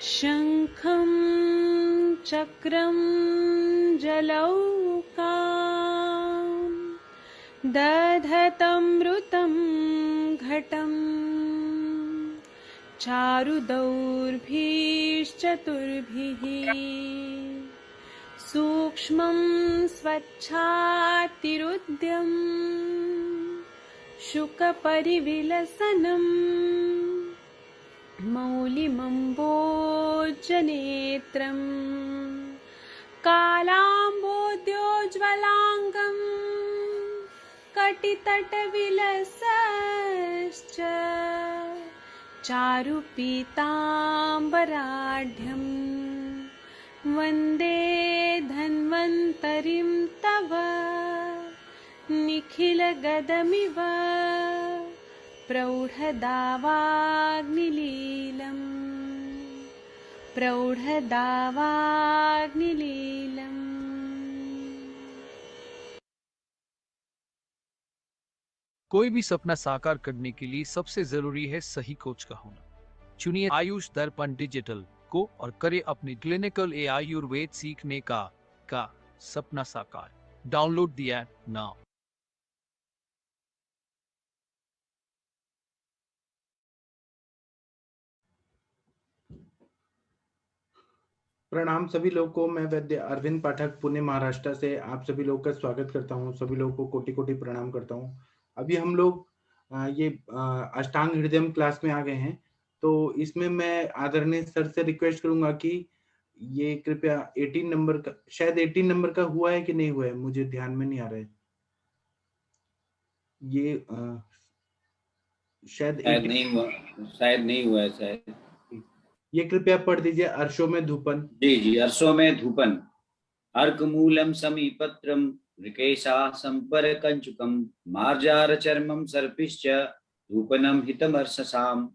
शंखं चक्रं जलौकां दधतमृतं घटं चारुदौर्भिश्चतुर्भिः सूक्ष्मं स्वच्छातिरुद्यं शुकपरिविलसनम् मौलिमम्बोजनेत्रं कालाम्बोद्योज्ज्वलाङ्गं कटितटविलसश्च चारुपीताम्बराढ्यं वन्दे धन्वन्तरिं तव निखिलगदमिव प्रौढदावाग्निलीलम्। कोई भी सपना साकार करने के लिए सबसे जरूरी है सही कोच का होना। चुनिए आयुष दर्पण डिजिटल को और करे अपने क्लिनिकल आयुर्वेद सीखने का सपना साकार। Download the app now. प्रणाम सभी लोगों को। मैं वैद्य अरविंद पाठक पुणे महाराष्ट्र से आप सभी लोगों का स्वागत करता हूं। सभी लोगों को कोटि कोटि प्रणाम करता हूं। अभी हम लोग ये अष्टांग हृदय क्लास में आ गए हैं, तो इसमें मैं आदरणीय सर से रिक्वेस्ट करूंगा कि ये कृपया 18 नंबर का, शायद 18 नंबर का हुआ है कि नहीं हुआ है, मुझे ध्यान में नहीं आ रहा है। ये शायद नहीं हुआ है शायद। ये कृपया पढ़ दीजिए। अर्शो में धूपन। जी जी, अर्शो में धूपन। अर्कमूलम समीपत्रम ऋकेशा संपर्कंचुकम मार्जार चर्मम सर्पिश्च धूपनम हितमर्षसाम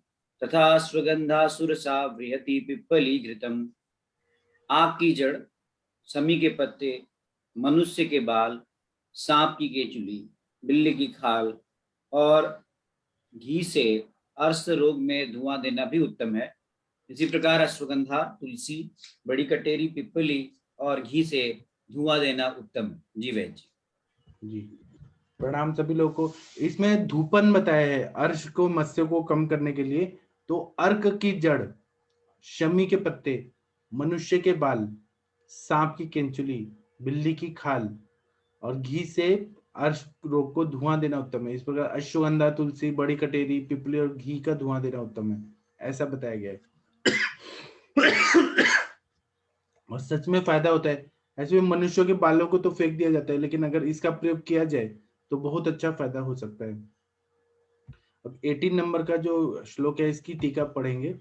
तथा स्वगंधा सुरसा बृहति पिप्पली घृतम। आग की जड़, समी के पत्ते, मनुष्य के बाल, सांप की केचुली, बिल्ली की खाल और घी से अर्श रोग में धुआं देना भी उत्तम है। इसी प्रकार अश्वगंधा, तुलसी, बड़ी कटेरी, पिप्पली और घी से धुआं देना उत्तम है। जी वैद्य जी, प्रणाम सभी लोगों को। इसमें धूपन बताया है अर्श को, मत्स्य को कम करने के लिए। तो अर्क की जड़, शमी के पत्ते, मनुष्य के बाल, सांप की केंचुली, बिल्ली की खाल और घी से अर्श रोग को धुआं देना उत्तम है। इस प्रकार अश्वगंधा, तुलसी, बड़ी कटेरी, पिपली और घी का धुआं देना उत्तम है, ऐसा बताया गया है। और सच में फायदा होता है। ऐसे में मनुष्यों के बालों को तो फेंक दिया जाता है, लेकिन अगर इसका प्रयोग किया जाए तो बहुत अच्छा फायदा हो सकता है। अब 18 नंबर का जो श्लोक है, इसकी टीका पढ़ेंगे।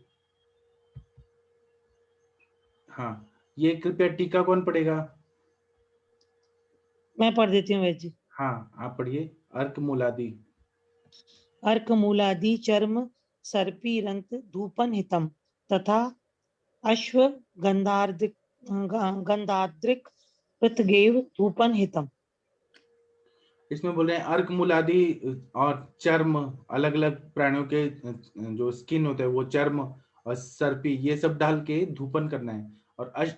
हाँ, ये कृपया टीका कौन पढ़ेगा? मैं पढ़ देती हूँ वैद्य जी। हाँ, आप पढ़िए। अर्क मूलादि। अर्क मूलादि चर्म सर्पी रंत धूपन हितम तथा अश्व गंधाद्रिक पृथगेव धूपन हितम। इसमें बोल रहे हैं अर्क मूलादि और चर्म, अलग अलग प्राणियों के जो स्किन होता है वो चर्म और सर्पी, ये सब डाल के धूपन करना है।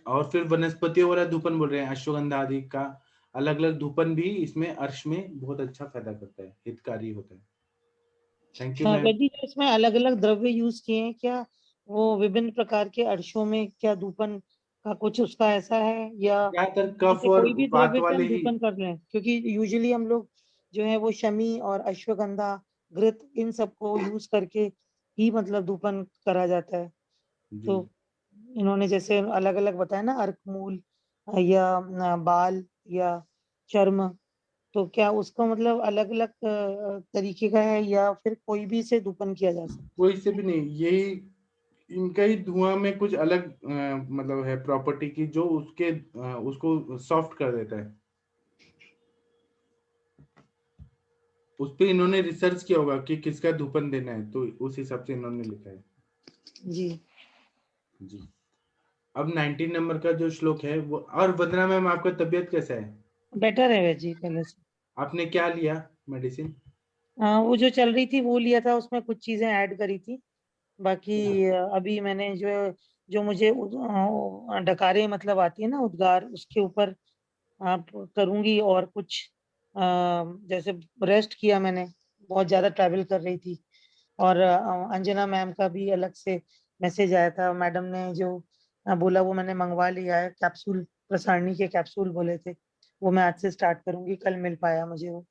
और फिर वनस्पतियों वाला धूपन बोल रहे हैं, अश्वगंधा आदि का अलग अलग धूपन भी इसमें अर्श में बहुत अच्छा फायदा करता है, हितकारी होता है। Thank you ma'am. वैद्य जी, इसमें अलग अलग द्रव्य यूज किए हैं क्या? वो विभिन्न प्रकार के अर्शों में क्या धूपन का कुछ उसका ऐसा है, या ज्यादातर कफ और कोई भी वात द्रव्य से वाले हम ही। धूपन कर लें? क्योंकि यूजुअली हम लोग जो है वो शमी और अश्वगंधा, घृत, इन सबको यूज करके ही मतलब धूपन करा जाता है। तो इन्होंने जैसे अलग अलग बताया ना, अर्कमूल या बाल या चर्म, तो क्या उसका मतलब अलग अलग तरीके का है, या फिर कोई भी से धूपन किया जा सकता है? कोई से भी नहीं, यही इनका ही धुआं में कुछ अलग मतलब है प्रॉपर्टी की, जो उसको सॉफ्ट कर देता है। उस पे इन्होंने रिसर्च किया होगा कि किसका धूपन देना है, तो उस हिसाब से इन्होंने लिखा है। जी जी, अब 19 नंबर का जो श्लोक है वो। और वंदना मैम, आपका तबीयत कैसा है? बेटर है वैद्य जी पहले से। आपने क्या लिया मेडिसिन? वो जो चल रही थी वो लिया था, उसमें कुछ चीजें ऐड करी थी। बाकी अभी मैंने जो जो मुझे डकारे मतलब आती है ना उद्गार, उसके ऊपर आप करूँगी। और कुछ जैसे रेस्ट किया मैंने, बहुत ज़्यादा ट्रैवल कर रही थी। और अंजना मैम का भी अलग से मैसेज आया था, मैडम ने जो बोला वो मैंने मंगवा लिया है, कैप्सूल प्रसारणी के कैप्सूल बोले थे, वो मैं आज से स्टार्ट करूँगी, कल मिल पाया मुझे वो।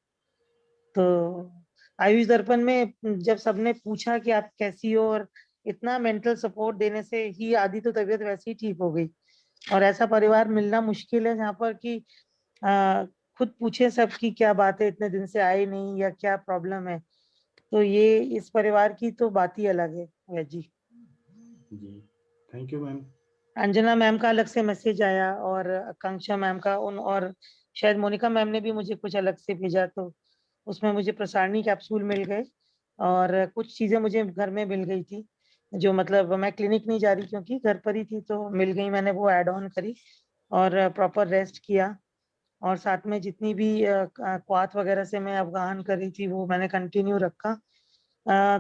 तो आयुष दर्पण में जब सबने पूछा कि आप कैसी हो, और इतना मेंटल सपोर्ट देने से ही आधी तो तबीयत वैसे ही ठीक हो गई। और ऐसा परिवार मिलना मुश्किल है जहाँ पर कि अ, खुद पूछे सब की क्या बात है, इतने दिन से आए नहीं या क्या प्रॉब्लम है। तो ये इस परिवार की तो बात ही अलग है वैद जी। जी thank you ma'am. Anjana ma'am का अलग से मैसेज आया, और आकांक्षा मैम का और शायद मोनिका मैम ने भी मुझे कुछ अलग से भेजा, तो उसमें मुझे प्रसारणी कैप्सूल मिल गए। और कुछ चीजें मुझे घर में मिल गई थी, जो मतलब मैं क्लिनिक नहीं जा रही क्योंकि घर पर ही थी, तो मिल गई, मैंने वो ऐड ऑन करी और प्रॉपर रेस्ट किया। और साथ में जितनी भी क्वाथ वगैरह से मैं अवगाहन कर रही थी वो मैंने कंटिन्यू रखा।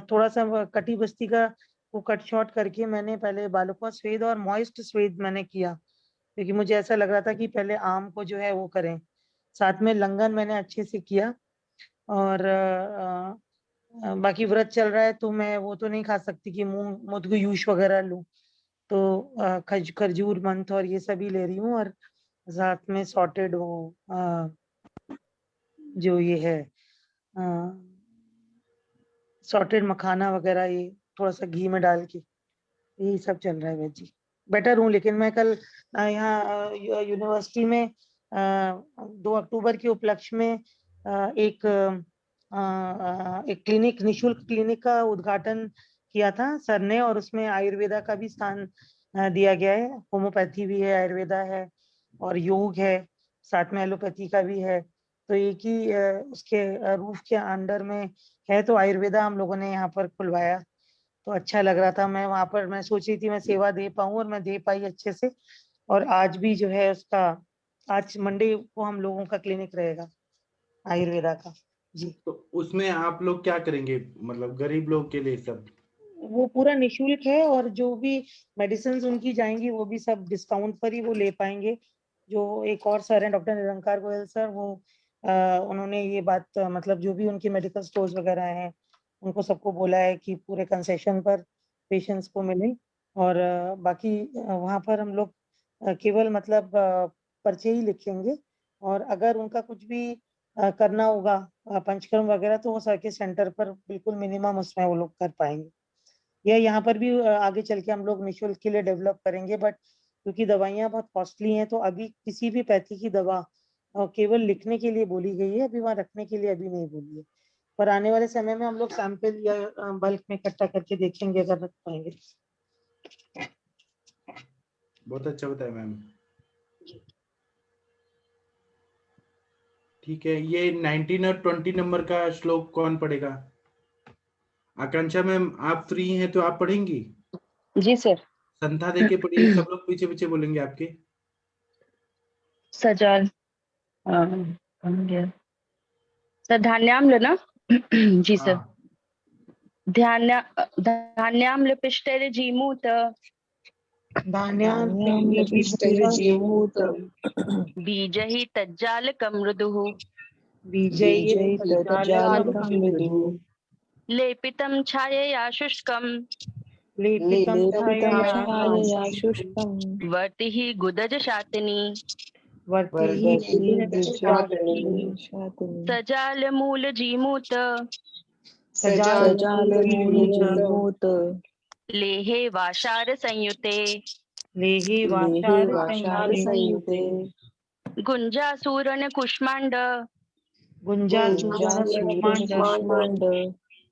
थोड़ा सा कटी बस्ती का वो कट शॉर्ट करके मैंने पहले बालों का स्वेद और मॉइस्ट स्वेद मैंने किया, क्योंकि मुझे ऐसा लग रहा था कि पहले आम को जो है वो करें। साथ में लंगन मैंने अच्छे से किया। और बाकी व्रत चल रहा है तो मैं वो तो नहीं खा सकती कि मूंग मुदगु यूश वगैरह लूं, तो खजूर मंथ और ये सभी ले रही हूँ। और साथ में सॉर्टेड वो जो ये है सॉर्टेड मखाना वगैरह, ये थोड़ा सा घी में डाल के, यही सब चल रहा है वैद जी। बेटर हूँ, लेकिन मैं कल यहाँ यूनिवर्सिटी में 2 अक्टूबर के उपलक्ष्य में एक क्लिनिक, निशुल्क क्लिनिक का उद्घाटन किया था सर ने, और उसमें आयुर्वेदा का भी स्थान दिया गया है। होम्योपैथी भी है, आयुर्वेदा है और योग है, साथ में एलोपैथी का भी है। तो एक ही उसके रूफ के अंडर में है, तो आयुर्वेदा हम लोगों ने यहाँ पर खुलवाया, तो अच्छा लग रहा था। मैं वहां पर मैं सोच रही थी मैं सेवा दे पाऊँ, और मैं दे पाई अच्छे से। और आज भी जो है उसका, आज मंडे को हम लोगों का क्लिनिक रहेगा आयुर्वेदा का जी। तो उसमें आप लोग क्या करेंगे, मतलब गरीब लोग के लिए सब? वो पूरा निशुल्क है, और जो भी मेडिसिन उनकी जाएंगी वो भी सब डिस्काउंट पर ही वो ले पाएंगे। जो एक और सर हैं डॉक्टर निरंकार गोयल सर, वो उन्होंने ये बात मतलब जो भी उनकी मेडिकल स्टोर्स वगैरह हैं उनको सबको बोला है कि पूरे कंसेशन पर पेशेंट्स को मिले। और बाकी वहाँ पर हम लोग केवल मतलब पर्चे ही लिखेंगे। और अगर उनका कुछ भी करना होगा पंचकर्म वगैरह, तो वो सर के सेंटर पर बिल्कुल मिनिमम उसमें वो लोग कर पाएंगे। या यहाँ पर भी आगे चल के हम लोग निशुल्क के लिए डेवलप करेंगे, बट क्योंकि दवाइयाँ बहुत कॉस्टली हैं, तो अभी किसी भी पैथी की दवा केवल लिखने के लिए बोली गई है, अभी वहाँ रखने के लिए अभी नहीं बोली है। पर आने वाले समय में हम लोग सैंपल या बल्क में इकट्ठा करके देखेंगे अगर रख पाएंगे। बहुत अच्छा बताया मैम। ठीक है, ये 19 और 20 नंबर का श्लोक कौन पढ़ेगा? आकांक्षा मैम आप फ्री हैं तो आप पढ़ेंगी? जी सर। संध्या देके पढ़िए, सब लोग पीछे पीछे बोलेंगे आपके। सजाल कौन गया सर? धान्याम्ल ना? जी सर। हाँ धान्याम्ल पिष्टैर्जीमूत बीजहि तज्जालकं मृदुः लेपितं छायया शुष्कं वर्तिः गुदजशातिनी सजालमूलजीमूत लेहे वाशार संयुते गुंजासूरण कुष्मांड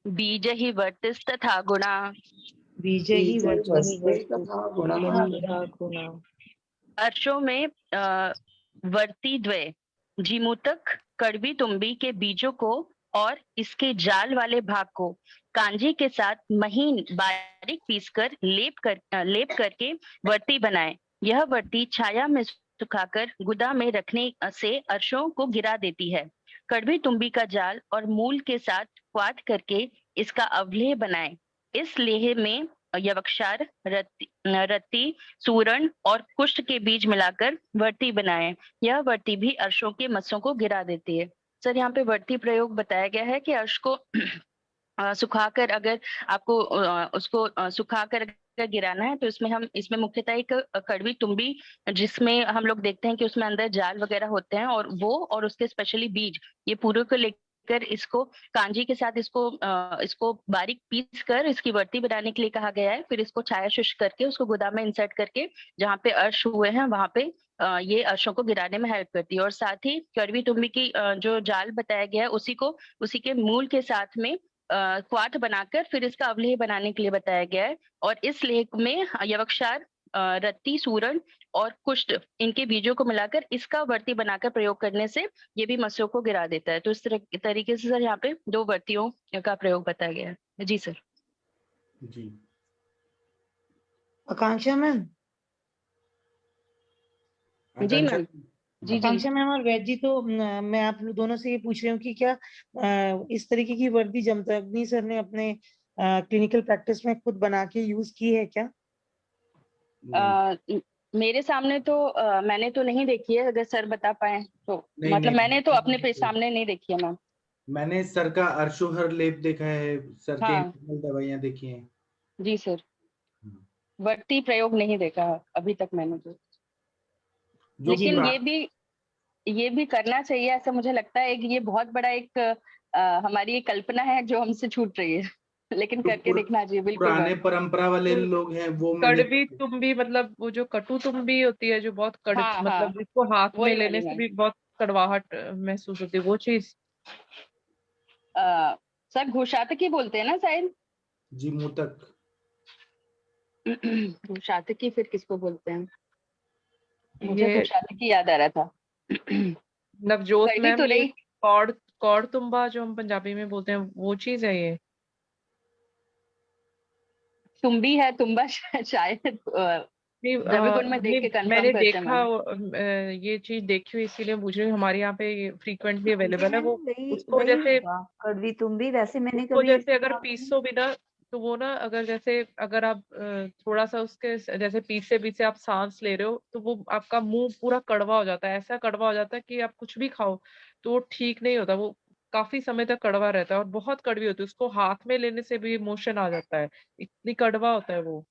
बीजहि वर्तिस्तथा गुणा अर्शों में वर्ती द्वय जीमूतक कड़वी तुम्बी के बीजों को और इसके जाल वाले भाग को कांजी के साथ महीन बारीक पीसकर लेप करके वर्ती बनाएं। यह वर्ती छाया में सुखाकर गुदा में रखने से अर्शों को गिरा देती है। कड़वी तुम्बी का जाल और मूल के साथ क्वाथ करके इसका अवलेह बनाएं। इस लेह में यवक्षार, रति, सूरण और कुष्ठ के बीज मिलाकर वर्ती बनाएं। यह वर्ती भी अर्शों के मस्सों को गिरा देती है। सर यहाँ पे वर्ती प्रयोग बताया गया है कि अर्श को सुखाकर अगर आपको उसको सुखाकर अगर गिराना है तो इसमें मुख्यतः एक कड़वी तुम्बी, जिसमें हम लोग देखते हैं कि उसमें अंदर जाल वगैरह होते हैं, और वो और उसके स्पेशली बीज, ये पूरे को लेकर इसको कांजी के साथ इसको बारीक पीस कर इसकी वर्ती बनाने के लिए कहा गया है। फिर इसको छाया शुष्क करके उसको गोदाम में इंसर्ट करके जहाँ पे अर्श हुए हैं वहां पे ये अर्शों को गिराने में हेल्प करती है। और साथ ही कड़वी तुम्बी की जो जाल बताया गया है उसी के मूल के साथ में क्वाथ बनाकर फिर इसका अवलेह बनाने के लिए बताया गया है। और इस लेख में यवक्षार, रत्ती, सूरण और कुष्ठ, इनके बीजों को मिलाकर इसका वर्ती बनाकर प्रयोग करने से ये भी मस्यों को गिरा देता है। तो इस तरीके से सर यहाँ पे 2 वर्तियों का प्रयोग बताया गया है। जी सर। जी आकांक्षा मैम, जी आकांक्षा, मैम। जी जी। आकांक्षा मैम और वैद जी, तो मैं आप लोग दोनों से ये पूछ रही हूँ कि क्या इस तरीके की वर्दी जमदग्नि सर ने अपने क्लिनिकल प्रैक्टिस में खुद बना के यूज की है क्या? मेरे सामने तो मैंने तो नहीं देखी है, अगर सर बता पाए तो। नहीं, मतलब नहीं, मैंने तो अपने नहीं, सामने नहीं देखी है मैम। मैंने सर का अर्शोहर लेप देखा है, सर के हाँ। इंटरनल दवाइयां देखी हैं। जी सर। वर्ती प्रयोग नहीं देखा अभी तक मैंने तो। जो लेकिन पुरा- ये भी करना चाहिए, ऐसा मुझे लगता है। ये बहुत बड़ा एक हमारी एक कल्पना है जो हमसे छूट रही है। लेकिन जो करके देखना चाहिए, बिल्कुल पुराने मैम। परंपरा वाले तो लोग हैं वो कड़वी तुम्बी, मतलब वो जो कटु तुम्बी होती है, जो बहुत हाँ हाँ, मतलब जिसको हाथ में वही लेने वाली से मैम। भी बहुत कड़वाहट महसूस होती है, वो चीज। सर घुषातकी बोलते हैं ना शायद। जी, मुतक। घुषातकी फिर किसको बोलते हैं? मुझे ये घुषातकी याद आ रहा था। नवजोत कड़वी मैम, तो ये रही। कौड़ कौड़ तुम्बा जो हम पंजाबी में बोलते हैं, वो चीज है ये। तुम्बी है, तुम्बा शायद नहीं, द्रव्य गुण में देख के कंफर्म मैंने करते हैं देखा, मैम। ये चीज देखी हुई, इसीलिए पूछ रही हूँ। हमारे यहाँ पे फ्रीक्वेंटली अवेलेबल है मैंने वो। वही उसको वही जैसे होगा कड़वी तुम्बी। वैसे मैंने उसको कभी जैसे अगर इस्तेमाल नहीं। पीसो भी ना, तो वो ना, अगर जैसे अगर आप थोड़ा सा उसके जैसे पीसे पीसे आप सांस ले रहे हो, तो वो आपका मुंह पूरा कड़वा हो जाता है। ऐसा कड़वा हो जाता है कि आप कुछ भी खाओ तो वो ठीक नहीं होता। वो काफी समय तक कड़वा रहता है और बहुत कड़वी होती है। उसको हाथ में लेने से भी इमोशन आ जाता है, इतनी कड़वा होता है वो,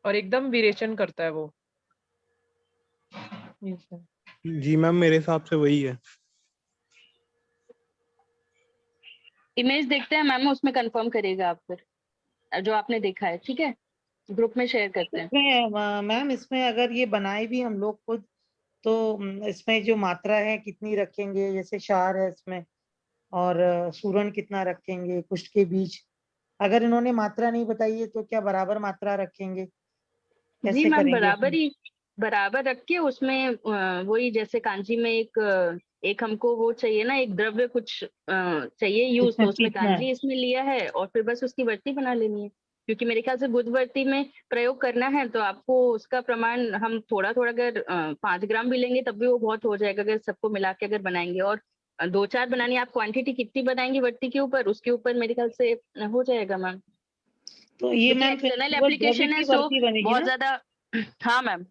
और एकदम विरेचन करता है वो। ये सर। जी मैम, मेरे हिसाब से वही है। इमेज देखते हैं मैम, उसमें कंफर्म करिएगा आप फिर जो आपने देखा है। ठीक है, ग्रुप में शेयर करते हैं। इसमें मैम, इसमें अगर ये बनाए भी हम लोग खुद, तो इसमें जो मात्रा है कितनी रखेंगे? जैसे क्षार है इसमें, और सूरण कितना रखेंगे, कुष्ठ के बीज? अगर इन्होंने मात्रा नहीं बताई है तो क्या बराबर मात्रा रखेंगे? जी कैसे मैम, करेंगे इसमें? बराबर रख के उसमें वही जैसे कांजी में एक हमको वो चाहिए ना, एक द्रव्य कुछ चाहिए यूज, इसमें तो उसमें पीसना है। कांजी इसमें लिया है और फिर बस उसकी वर्ती बना लेनी है। क्योंकि मेरे ख्याल से बुधवर्ती में प्रयोग करना है तो आपको उसका प्रमाण हम थोड़ा थोड़ा अगर 5 ग्राम भी लेंगे तब भी वो बहुत हो जाएगा, अगर सबको मिला के अगर बनाएंगे। और 2-4 बनानी, आप क्वांटिटी कितनी बनाएंगे वर्ती के ऊपर, उसके ऊपर मेरे ख्याल से हो जाएगा मैम। तो ये क्योंकि मैम फिर एक्सटर्नल केवल द्रव्य एप्लीकेशन है की सो वर्ती बनेगी बहुत ना? ज्यादा। हाँ मैम।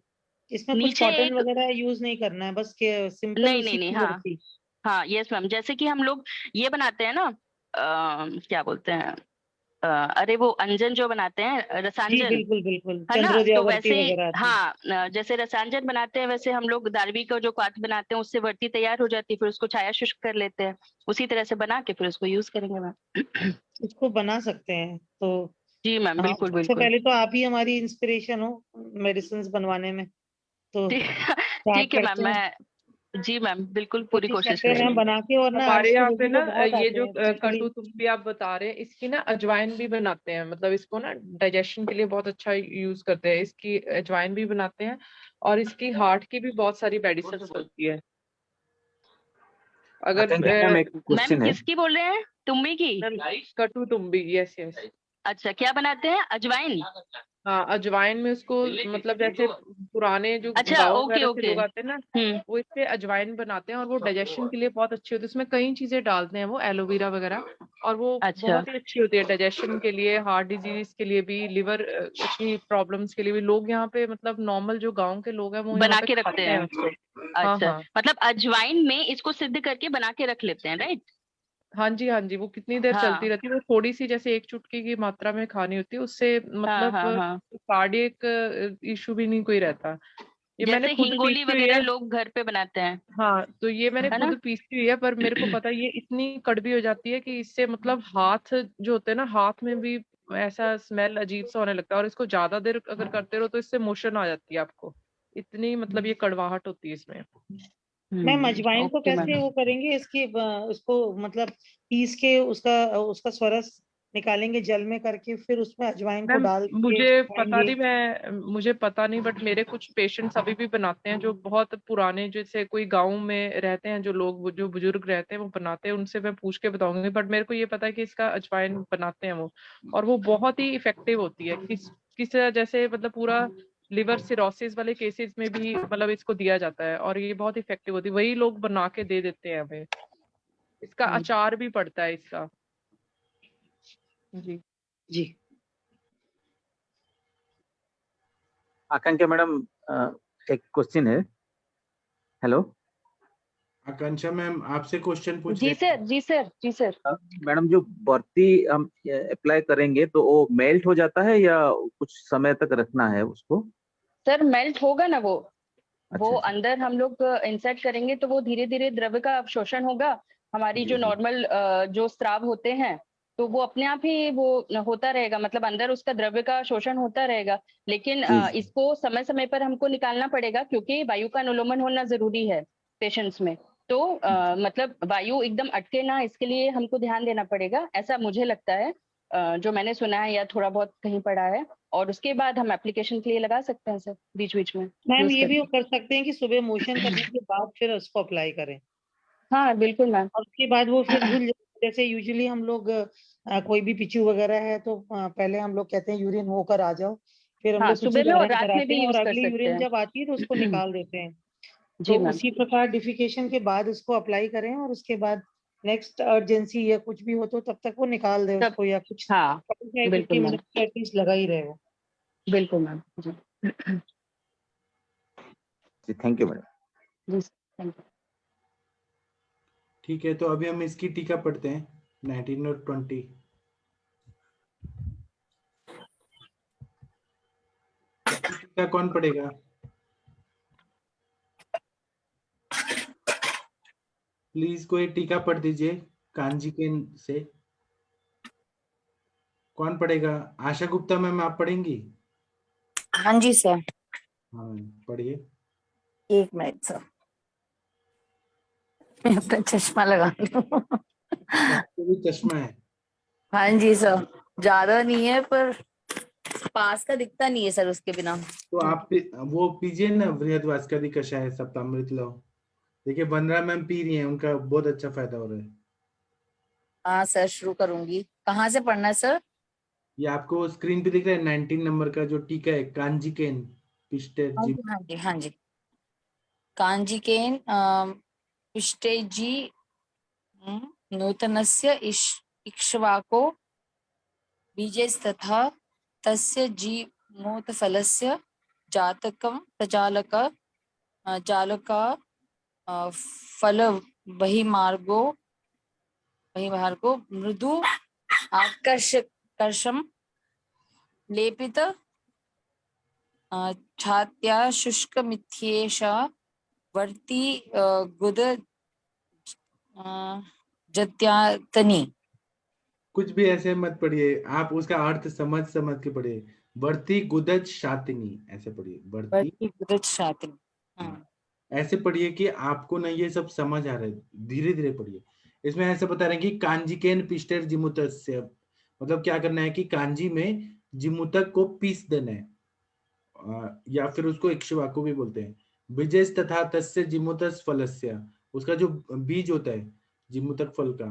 इसमें कुछ नीचे कॉटन एक, वगैरह यूज नहीं करना है, बस के सिंपल नहीं नहीं उसी नहीं, की हाँ वर्ती। हाँ, यस मैम। जैसे कि हम लोग ये बनाते हैं ना, क्या बोलते हैं, अरे वो अंजन जो बनाते हैं, जी रसांजन, बिल्कुल बिल्कुल, है ना, चंद्रोदया तो वर्ती वैसे वगैरह आती है। हाँ, जैसे रसांजन बनाते हैं वैसे हम लोग दारवी का जो क्वाथ बनाते हैं उससे वर्ती तैयार हो जाती है, फिर उसको छाया शुष्क कर लेते हैं, उसी तरह से बना के फिर उसको यूज करेंगे मैम। उसको बना सकते हैं तो। जी मैम, हाँ, बिल्कुल सबसे बिल्कुल। पहले तो आप ही हमारी इंस्पिरेशन हो मेडिसिन बनवाने में, तो ठीक स्टार्ट ठीक है मैम, करते हैं। जी मैम, बिल्कुल पूरी कोशिश कोशिश करते हैं करेंगे। मैम बना के। और ना हमारे अर्श के यहाँ पे रोगी ना, तो बहुत ये आते जो हैं, स्पेशली। कटु तुम भी आप बता रहे हैं, इसकी ना अजवाइन भी बनाते हैं। मतलब इसको ना डाइजेशन के लिए बहुत अच्छा यूज करते हैं। इसकी अजवाइन भी बनाते हैं, और इसकी हार्ट की भी बहुत सारी मेडिसिन बनती है। अगर आकांक्षा मैम, एक मैम क्वेश्चन है। किसकी बोल रहे हैं, तुम्बी की? कटु तुम भी, यस यस। अच्छा, क्या बनाते हैं, अजवाइन? हाँ, अजवाइन में उसको मतलब जैसे पुराने जो अच्छा, गाँव ओके वगैरह से ओके। लोग आते हैं ना, वो इससे अजवाइन बनाते हैं और वो डाइजेशन के लिए बहुत अच्छी होती है। उसमें कई चीजें डालते हैं वो, एलोवेरा वगैरह, और वो अच्छा, बहुत ही अच्छी होती है डाइजेशन के लिए, हार्ट डिजीज के लिए भी, लिवर की प्रॉब्लम्स के लिए भी। लोग यहाँ पे मतलब नॉर्मल जो गाँव के लोग हैं वो यहाँ बना पे के रखते खाते हैं हैं। उसको। हाँ अच्छा, हाँ मतलब अजवाइन में इसको सिद्ध करके बना के रख लेते हैं, राइट? हाँ जी, हाँ जी, वो कितनी देर चलती हाँ रहती है, वो थोड़ी सी जैसे 1 चुटकी की मात्रा में खानी होती है, उससे हाँ मतलब हाँ हाँ। कार्डियक इशू भी नहीं कोई रहता। ये मैंने जैसे खुद हिंगोली पीसी हुई वगैरह है। लोग घर पे बनाते हैं, हाँ, तो ये मैंने है खुद ना? पीसी हुई है, पर मेरे को पता है ये इतनी कड़वी हो जाती है कि इससे मतलब हाथ जो होते हैं ना, हाथ में भी ऐसा स्मेल अजीब सा होने लगता है, और इसको ज्यादा देर अगर करते रहो तो इससे मोशन आ जाती है आपको। इतनी मतलब ये कड़वाहट होती है इसमें। मैम अजवाइन को ओके कैसे मैम। वो करेंगे, इसकी उसको मतलब पीस के उसका उसका स्वरस निकालेंगे जल में करके, फिर उसमें अजवाइन को मैम डाल के खाएंगे? मुझे पता नहीं, बट मेरे कुछ पेशेंट्स अभी भी बनाते हैं, जो बहुत पुराने, जैसे कोई गांव में रहते हैं जो लोग, वो जो बुजुर्ग रहते हैं वो बनाते हैं, उनसे मैं पूछ के बताऊंगी, बट मेरे को ये पता है कि इसका अजवाइन बनाते हैं वो, और वो बहुत ही इफेक्टिव होती है। किस जैसे मतलब पूरा लिवर सिरोसिस वाले केसेस में भी मतलब इसको दिया जाता है, और ये बहुत इफेक्टिव होती है, वही लोग बना के दे देते हैं हमें। इसका अचार भी पड़ता है इसका। जी जी। आकांक्षा मैडम, एक क्वेश्चन है। हेलो आकांक्षा मैम आपसे क्वेश्चन पूछ जी रहे सर, जी सर, जी सर। मैडम, जो बर्ती हम अप्लाई करेंगे तो वो मेल्ट हो जाता है या कुछ समय तक रखना है उसको? सर मेल्ट होगा ना वो अच्छा अच्छा। अंदर हम लोग इंसर्ट करेंगे तो वो धीरे धीरे द्रव्य का अवशोषण होगा। हमारी जी जो जी नॉर्मल जो स्राव होते हैं तो वो अपने आप ही वो होता रहेगा, मतलब अंदर उसका द्रव्य का शोषण होता रहेगा। लेकिन जी इसको समय समय पर हमको निकालना पड़ेगा, क्योंकि वायु का अनुलोमन होना जरूरी है पेशेंट्स में। तो मतलब वायु एकदम अटके ना, इसके लिए हमको ध्यान देना पड़ेगा, ऐसा मुझे लगता है। जो मैंने सुना है या थोड़ा बहुत कहीं पढ़ा है, और उसके बाद हम एप्लीकेशन के लिए लगा सकते हैं सर, बीच बीच में मैम यूज ये भी वो करके। कर सकते हैं कि सुबह मोशन करने के बाद फिर उसको अप्लाई करें, हाँ बिल्कुल मैम। और उसके बाद वो फिर धुल जाए। जैसे यूजुअली हम लोग कोई भी पिचू वगैरह है तो पहले हम लोग कहते हैं यूरिन होकर आ जाओ, फिर हम हाँ, लोग पिचू सुबह में और दहन रात में कराते भी हैं, और यूज कर अगली सकते यूरिन हैं। जब आती है तो उसको निकाल देते हैं। तो जी मैम। उसी प्रकार डिफिकेशन के बाद उसको अप्लाई करें, और उसके बाद नेक्स्ट अर्जेंसी या कुछ भी हो तो तब तक वो निकाल दे तब उसको, या कुछ हाँ 50 बिल्कुल मैम, मिनट एटलीस्ट लगा ही रहे वो। बिल्कुल मैम। जी जी, थैंक यू मैडम। जी थैंक यू। ठीक है, तो अभी हम इसकी टीका पढ़ते हैं 19 और 20। टीका कौन पढ़ेगा? प्लीज कोई टीका पढ़ दीजिए कांजी के से। कौन पढ़ेगा? आशा गुप्ता मैम आप पढ़ेंगी? हाँ जी सर। हाँ मैम पढ़िए। 1 मिनट सर, मैं अपना चश्मा लगा लूं। आपको भी चश्मा है? हाँ जी सर, ज्यादा नहीं है पर पास का दिखता नहीं है सर उसके बिना। तो आप वो पीजिए ना, बृहदवास्कदी कषाय सप्तामृत लो। देखिए वंदना मैम पी रही हैं, उनका बहुत अच्छा फायदा हो रहा है। हाँ सर, शुरू करूंगी। कहाँ से पढ़ना है सर? ये आपको स्क्रीन पे दिख रहा है 19 नंबर का जो टीका है, कांजिकेन पिस्टेर हाँ जी। जी हाँ जी हाँ जी। कांजिकेन पिष्टेजी नूतनस्य इक्ष्वाको बीजस्तथा तस्य जीमूतफलस्य जातकं जालका फल बहिर्मार्गो मृदु कर्षम लेपित छात्या शुष्क मिथ्येश वर्ती गुद जत्यातनी। कुछ भी ऐसे मत पढ़िए, आप उसका अर्थ समझ समझ के पढ़िए। बढ़ती गुदज शातिनी ऐसे पढ़िए, बढ़ती। वर्ती गुद शातिनी। हाँ, ऐसे पढ़िए कि आपको ना ये सब समझ आ रहा है, धीरे धीरे पढ़िए। इसमें ऐसे बता रहे हैं कि कांजिकेन पिस्टेर जिमुतस्य, मतलब क्या करना है कि कांजी में जिमुतक को पीस देना है, या फिर उसको इक्ष्वाकु भी बोलते हैं। बीजेस तथा तस्य जिमुतस फलस्य, उसका जो बीज होता है जिमुतक फल का,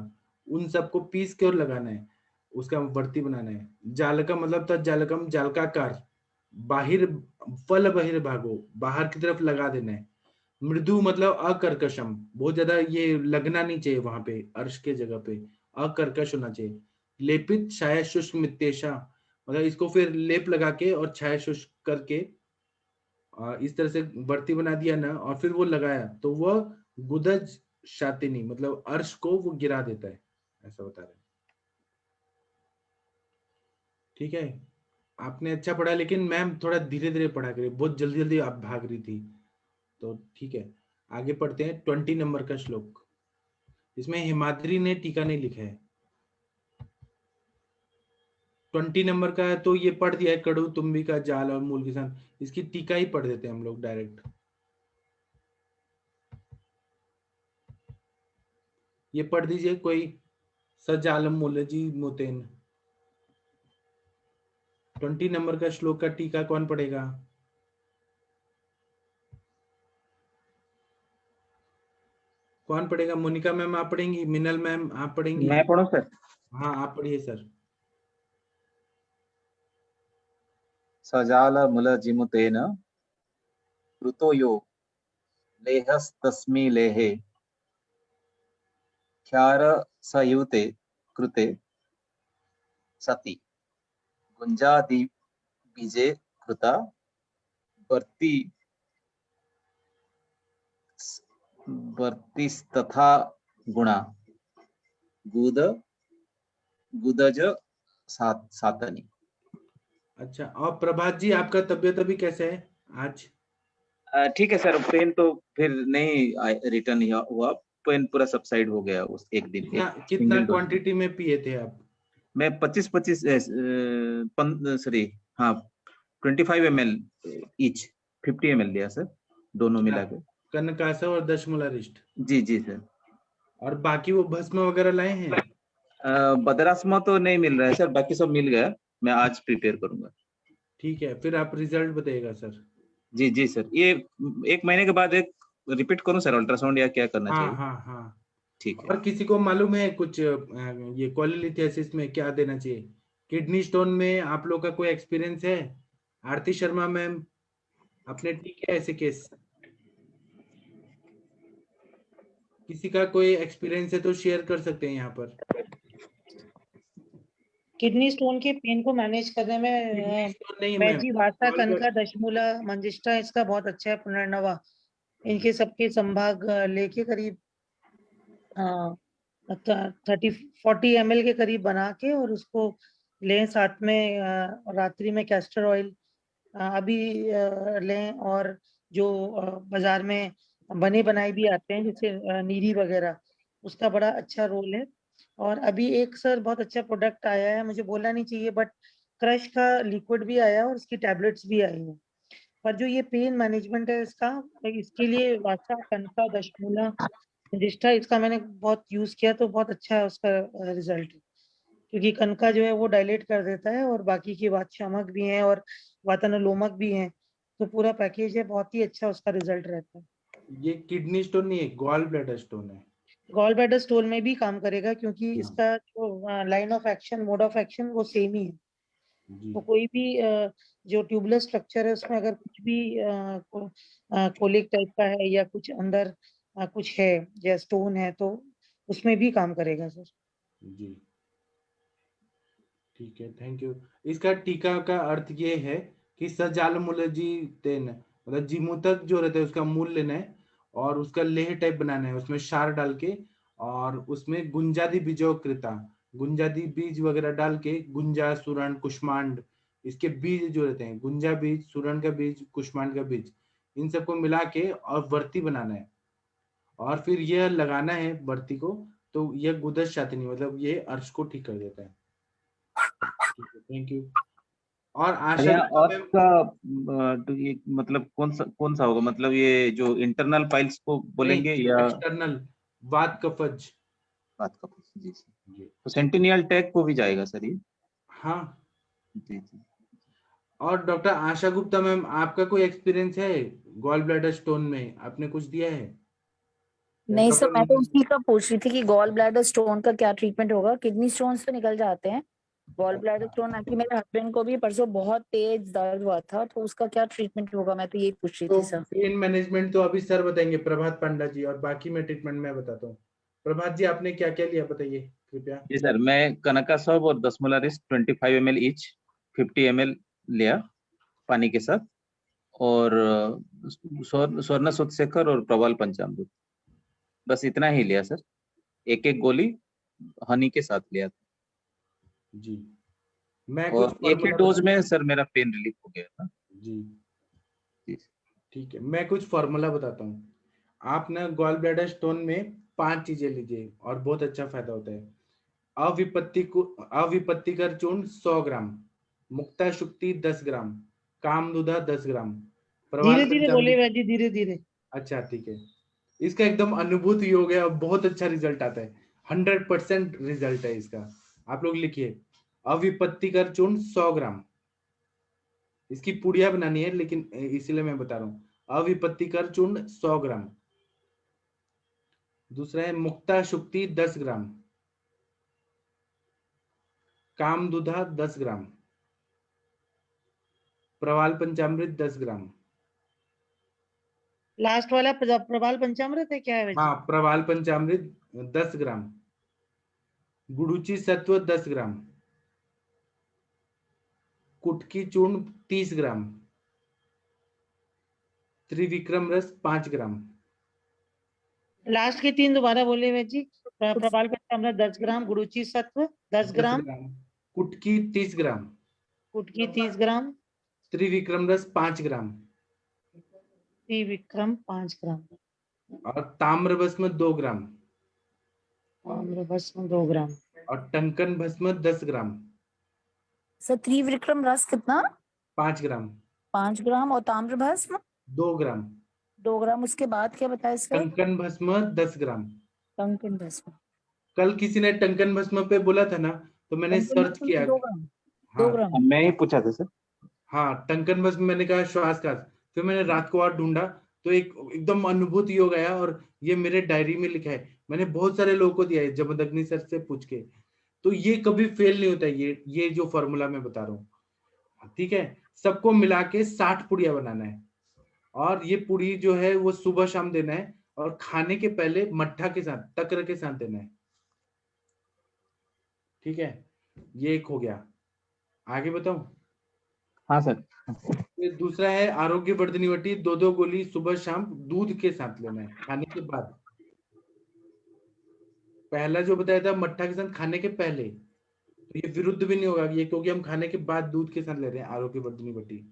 उन सबको पीस के और लगाना है, उसका वर्ती बनाना है। जालका मतलब तत् जालकम, जालकाकार, बाहिर फल बहिर्भागो, बाहर की तरफ लगा देना है। मृदु मतलब अकर्कशम, बहुत ज्यादा ये लगना नहीं चाहिए वहां पे, अर्श के जगह पे अकर्कश होना चाहिए। लेपित छाया शुष्क मित्येशा, मतलब इसको फिर लेप लगा के और छाया शुष्क करके इस तरह से वर्ती बना दिया ना, और फिर वो लगाया तो वह गुदज शातिनी, मतलब अर्श को वो गिरा देता है, ऐसा बता रहे हैं। ठीक है, आपने अच्छा पढ़ा, लेकिन मैम थोड़ा धीरे धीरे पढ़ा करिए, बहुत जल्दी जल्दी आप भाग रही थी, तो ठीक है। आगे पढ़ते हैं 20 नंबर का श्लोक। इसमें हिमाद्री ने टीका नहीं लिखा है। 20 नंबर का है तो ये पढ़ दिया है, कड़ू तुम्बी का जाल और मूल के साथ, इसकी टीका ही पढ़ देते हैं हम लोग डायरेक्ट। ये पढ़ दीजिए कोई, सजालम मूल जी मुतेन। 20 नंबर का श्लोक का टीका कौन पढ़ेगा? कौन पढ़ेगा? मोनिका मैम आप पढ़ेंगी? मिनल मैम आप पढ़ेंगी? मैं पढ़ूं सर? हाँ आप पढ़िए सर। सजाल मुल जिमुतेन कृतो यो लेहस्तस्मि लेहे ख्यार सयुते कृते सति गुंजादि बीजे कृता वर्तिस्तथा गुणा गुद गुदज सातनी। अच्छा, और प्रभात जी आपका तबियत अभी कैसे है आज? ठीक है सर, पेन तो फिर नहीं रिटर्न हुआ, पेन पूरा सबसाइड हो गया उस एक दिन। कितना क्वांटिटी में पिए थे आप? मैं 25 सॉरी हाँ 25 ml ईच, 50 ml लिया सर, दोनों मिला के। कनकासा और दशमूलारिष्ट? जी जी सर। और बाकी वो भस्म वगैरह लाए हैं? बदरास्मा तो नहीं मिल रहा है सर, बाकी सब मिल गया, मैं आज प्रिपेयर करूंगा। ठीक है, फिर आप रिजल्ट बताइएगा सर। जी जी सर। ये 1 महीने के बाद एक रिपीट करूं सर अल्ट्रासाउंड, या क्या करना चाहिए? हाँ हाँ। ठीक है। और किसी को मालूम है कुछ ये कोलिलिथियासिस में क्या देना चाहिए? किडनी स्टोन में आप लोग का कोई एक्सपीरियंस है? आरती शर्मा मैम, आपने ठीक है ऐसे केस? किसी का कोई एक्सपीरियंस है तो शेयर कर सकते हैं यहाँ पर। किडनी स्टोन के पेन को मैनेज करने में मैजी वासा कनका दशमूला मंजिष्ठा इसका बहुत अच्छा है। पुनर्नवा इनके सबके संभाग लेके करीब 30-40 ml के करीब बना के और उसको लें, साथ में रात्रि में कैस्टर ऑयल अभी लें, और जो बाजार में बने बनाए भी आते हैं जैसे नीरी वगैरह, उसका बड़ा अच्छा रोल है। और अभी एक सर बहुत अच्छा प्रोडक्ट आया है, मुझे बोलना नहीं चाहिए बट क्रश का लिक्विड भी आया है और उसकी टैबलेट्स भी आई हैं। पर जो ये पेन मैनेजमेंट है इसका, इसके लिए वासा कनका दशमूला मंजिष्ठा इसका मैंने बहुत यूज किया तो बहुत अच्छा है उसका रिजल्ट, क्योंकि कनका जो है वो डायलेट कर देता है और बाकी की वातशामक भी है और वातानुलोमक भी है, तो पूरा पैकेज है, बहुत ही अच्छा उसका रिजल्ट रहता है। ये किडनी स्टोन नहीं है, गॉल ब्लैडर स्टोन है। गॉल ब्लैडर स्टोन में भी काम करेगा क्योंकि इसका जो line of action, mode of action वो सेम ही है। तो कोई भी जो ट्यूबुलर स्ट्रक्चर है उसमें अगर कुछ भी कोलिक टाइप का है या कुछ अंदर कुछ है या स्टोन है तो उसमें भी काम करेगा सर। जी ठीक है, थैंक यू। इसका टीका का अर्थ ये है कि सजाल मूल जी तेन, मतलब जीमू तक जो रहता है उसका मूल लेना है और उसका लेह टाइप बनाना है, उसमें क्षार डाल के और उसमें गुंजादि बीजोकृता, गुंजादि बीज वगैरह डाल के, गुंजा सुरण कुष्मांड इसके बीज जो रहते हैं, गुंजा बीज, सुरण का बीज, कुष्मांड का बीज, इन सबको मिला के और वर्ती बनाना है और फिर यह लगाना है वर्ती को, तो यह गुदश शातिनी मतलब ये अर्श को ठीक कर देता है। Thank you. और आशा और का तो ये मतलब कौन सा होगा, मतलब ये जो इंटरनल फाइल्स को बोलेंगे या एक्सटर्नल वात कफज? वात कफज, जी तो सेंटिनियल टैग को भी जाएगा सर ये? हाँ जी जी। और डॉक्टर आशा गुप्ता मैम, आपका कोई एक्सपीरियंस है गॉल ब्लैडर स्टोन में? आपने कुछ दिया है? नहीं सर, मैं तो उसी का पूछ रही थी कि गॉल ब्लैडर स्टोन का क्या ट्रीटमेंट होगा। किडनी स्टोन्स तो निकल जाते हैं गॉल ब्लैडर स्टोन कि मेरे हस्बैंड को भी परसों बहुत तेज दर्द हुआ था, तो उसका क्या ट्रीटमेंट होगा, मैं तो यही पूछ रही तो थी सर। पेन मैनेजमेंट तो अभी सर बताएंगे, प्रभात पांडा जी, और बाकी मैं ट्रीटमेंट मैं बताता हूँ। प्रभात जी आपने क्या क्या लिया बताइए कृपया। जी सर, मैं कनका सॉब और 10 मोलारिस 25 ml ईच 50 ml लिया पानी के साथ, और स्वर्ण सुतशेखर और प्रवाल पंचामृत, बस इतना ही लिया सर। एक एक गोली हनी के साथ लिया था, जी मैं और कुछ एक ही फॉर्मूला डोज में सर मेरा पेन रिलीफ हो गया था। जी जी। ठीक है, मैं कुछ फॉर्मूला बताता हूँ। आप ना गॉल ब्लैडर स्टोन में 5 चीजें लीजिए और बहुत अच्छा फायदा होता है। अविपत्तिकर चूर्ण 100 ग्राम, मुक्ता शुक्ति 10 ग्राम, कामदुधा 10 ग्राम, प्रवाल धीरे धीरे बोले पंचामृत। वैद्य, धीरे धीरे। अच्छा ठीक है, इसका एकदम अनुभूत योग है और बहुत अच्छा रिजल्ट आता है, 100% रिजल्ट है इसका। आप लोग लिखिए, अविपत्तिकर चूर्ण 100 ग्राम, इसकी पुड़िया बनानी है लेकिन इसीलिए मैं बता रहा हूँ। अविपत्तिकर चूर्ण 100 ग्राम। दूसरा है मुक्ता शुक्ति 10 ग्राम, कामदुधा 10 ग्राम, प्रवाल पंचामृत 10 ग्राम। लास्ट वाला प्रवाल पंचामृत है क्या है वैसे? हाँ, प्रवाल पंचामृत 10 ग्राम, गुड़ुची सत्व 10 ग्राम, कुटकी चूर्ण 30 ग्राम, त्रिविक्रम रस 5 ग्राम। लास्ट के 3 दोबारा बोले वैद्य जी। प्रवाल पंचामृत 10 ग्राम, गुरुची सत्व 10 ग्राम, कुटकी 30 ग्राम, कुटकी 30 ग्राम, त्रिविक्रम रस 5 ग्राम, त्रिविक्रम 5 ग्राम, और ताम्र भस्म 2 ग्राम, ताम्र भस्म 2 ग्राम, और टंकन भस्म 10 ग्राम। सर त्रिविक्रम रस कितना? 5 ग्राम। 5 ग्राम, और ताम्र भस्म 2 ग्राम। 2 ग्राम। उसके बाद क्या बताया सर? टंकन भस्म 10 ग्राम। टंकन भस्म। कल किसी ने टंकन भस्म पे बोला था ना, तो मैंने टंकन सर्च भस्म किया। 2 ग्राम। 2 हाँ ग्राम। मैं ही पूछा था सर। हाँ, टंकन भस्म मैंने कहा श्वास का, फिर मैंने रात को और ढूंढा तो एक एकदम अनुभूत योग आया, और ये मेरे डायरी में लिखा है। मैंने बहुत सारे लोगों को दिया है जमदग्नि सर से पूछ के, तो ये कभी फेल नहीं होता है। ये जो फॉर्मूला मैं बता रहा हूँ, ठीक है। सबको मिला के 60 पुड़िया बनाना है, और ये पुड़ी जो है वो सुबह शाम देना है, और खाने के पहले मट्ठा के साथ, तक्र के साथ देना है, ठीक है। ये एक हो गया। आगे बताऊं? हाँ सर। ये दूसरा है आरोग्य वर्धनी वटी, 2-2 गोली सुबह शाम दूध के साथ लेना है खाने के बाद। पहला जो बताया था मट्ठा के साथ खाने के पहले, तो ये विरुद्ध भी नहीं होगा ये, क्योंकि हम खाने के बाद दूध के साथ ले रहे हैं आरोग्य वर्धनी वटी।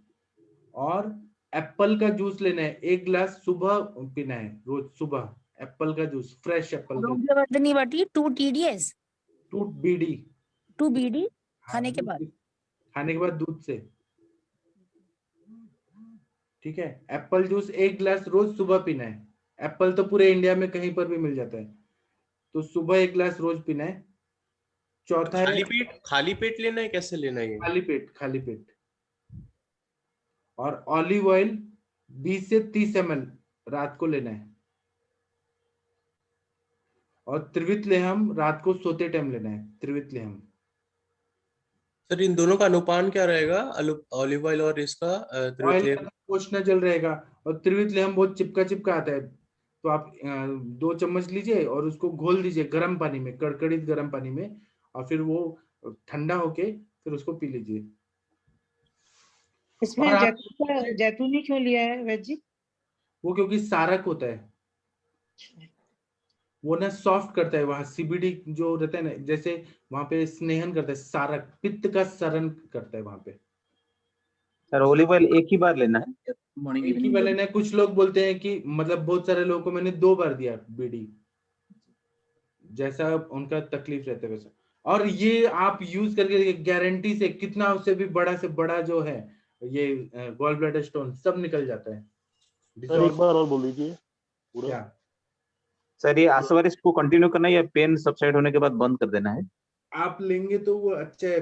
और एप्पल का जूस लेना है, 1 गिलास सुबह पीना है रोज सुबह, एप्पल का जूस, फ्रेश एप्पल का, आरोग्यवर्धनी वाटी 2 TDS 2 बीडी, 2 BD खाने के बाद। खाने के बाद दूध से, ठीक है। एप्पल जूस 1 गिलास रोज सुबह पीना है। एप्पल तो पूरे इंडिया में कहीं पर भी मिल जाता है, तो सुबह 1 गिलास रोज पीना है। चौथा है खाली पेट लेना है, कैसे लेना है? खाली पेट, खाली पेट। और ऑलिव ऑयल 20 से 30 ml रात को लेना है। और त्रिवित लेहम रात को सोते टाइम लेना है, त्रिवित लेहम। सर इन दोनों का अनुपान क्या रहेगा, ऑलिव ऑयल और इसका ऑयल प्रोपोर्शनल रहेगा, और त्रिवित लेहम बहुत चिपका चिपका आता है, तो आप 2 चम्मच लीजिए और उसको घोल दीजिए गर्म पानी में, कड़कड़ीत गर्म पानी में, और फिर वो ठंडा होके फिर उसको पी लीजिए। इसमें जैतूनी क्यों लिया है वैद्य जी? वो क्योंकि सारक होता है, वो ना सॉफ्ट करता है, वहां सीबीडी जो रहता है ना, जैसे वहां पे स्नेहन करता है, सारक पित्त का सरन करता है वहां पे। सर ओलिव ऑयल एक ही बार लेना है, मॉर्निंग एक ही बार लेना है। कुछ लोग बोलते हैं कि मतलब बहुत सारे लोगों को मैंने 2 बार दिया बीडी, जैसा उनका तकलीफ रहता है वैसा। और ये आप यूज करके गारंटी से कितना उससे भी बड़ा से बड़ा जो है ये गॉल ब्लैडर स्टोन सब निकल जाता है। सर एक बार और बोल दीजिए पूरा। क्या सर ये आसवारिस को कंटिन्यू करना है या पेन सबसाइड होने के बाद बंद कर देना है? आप लेंगे तो वो अच्छा है,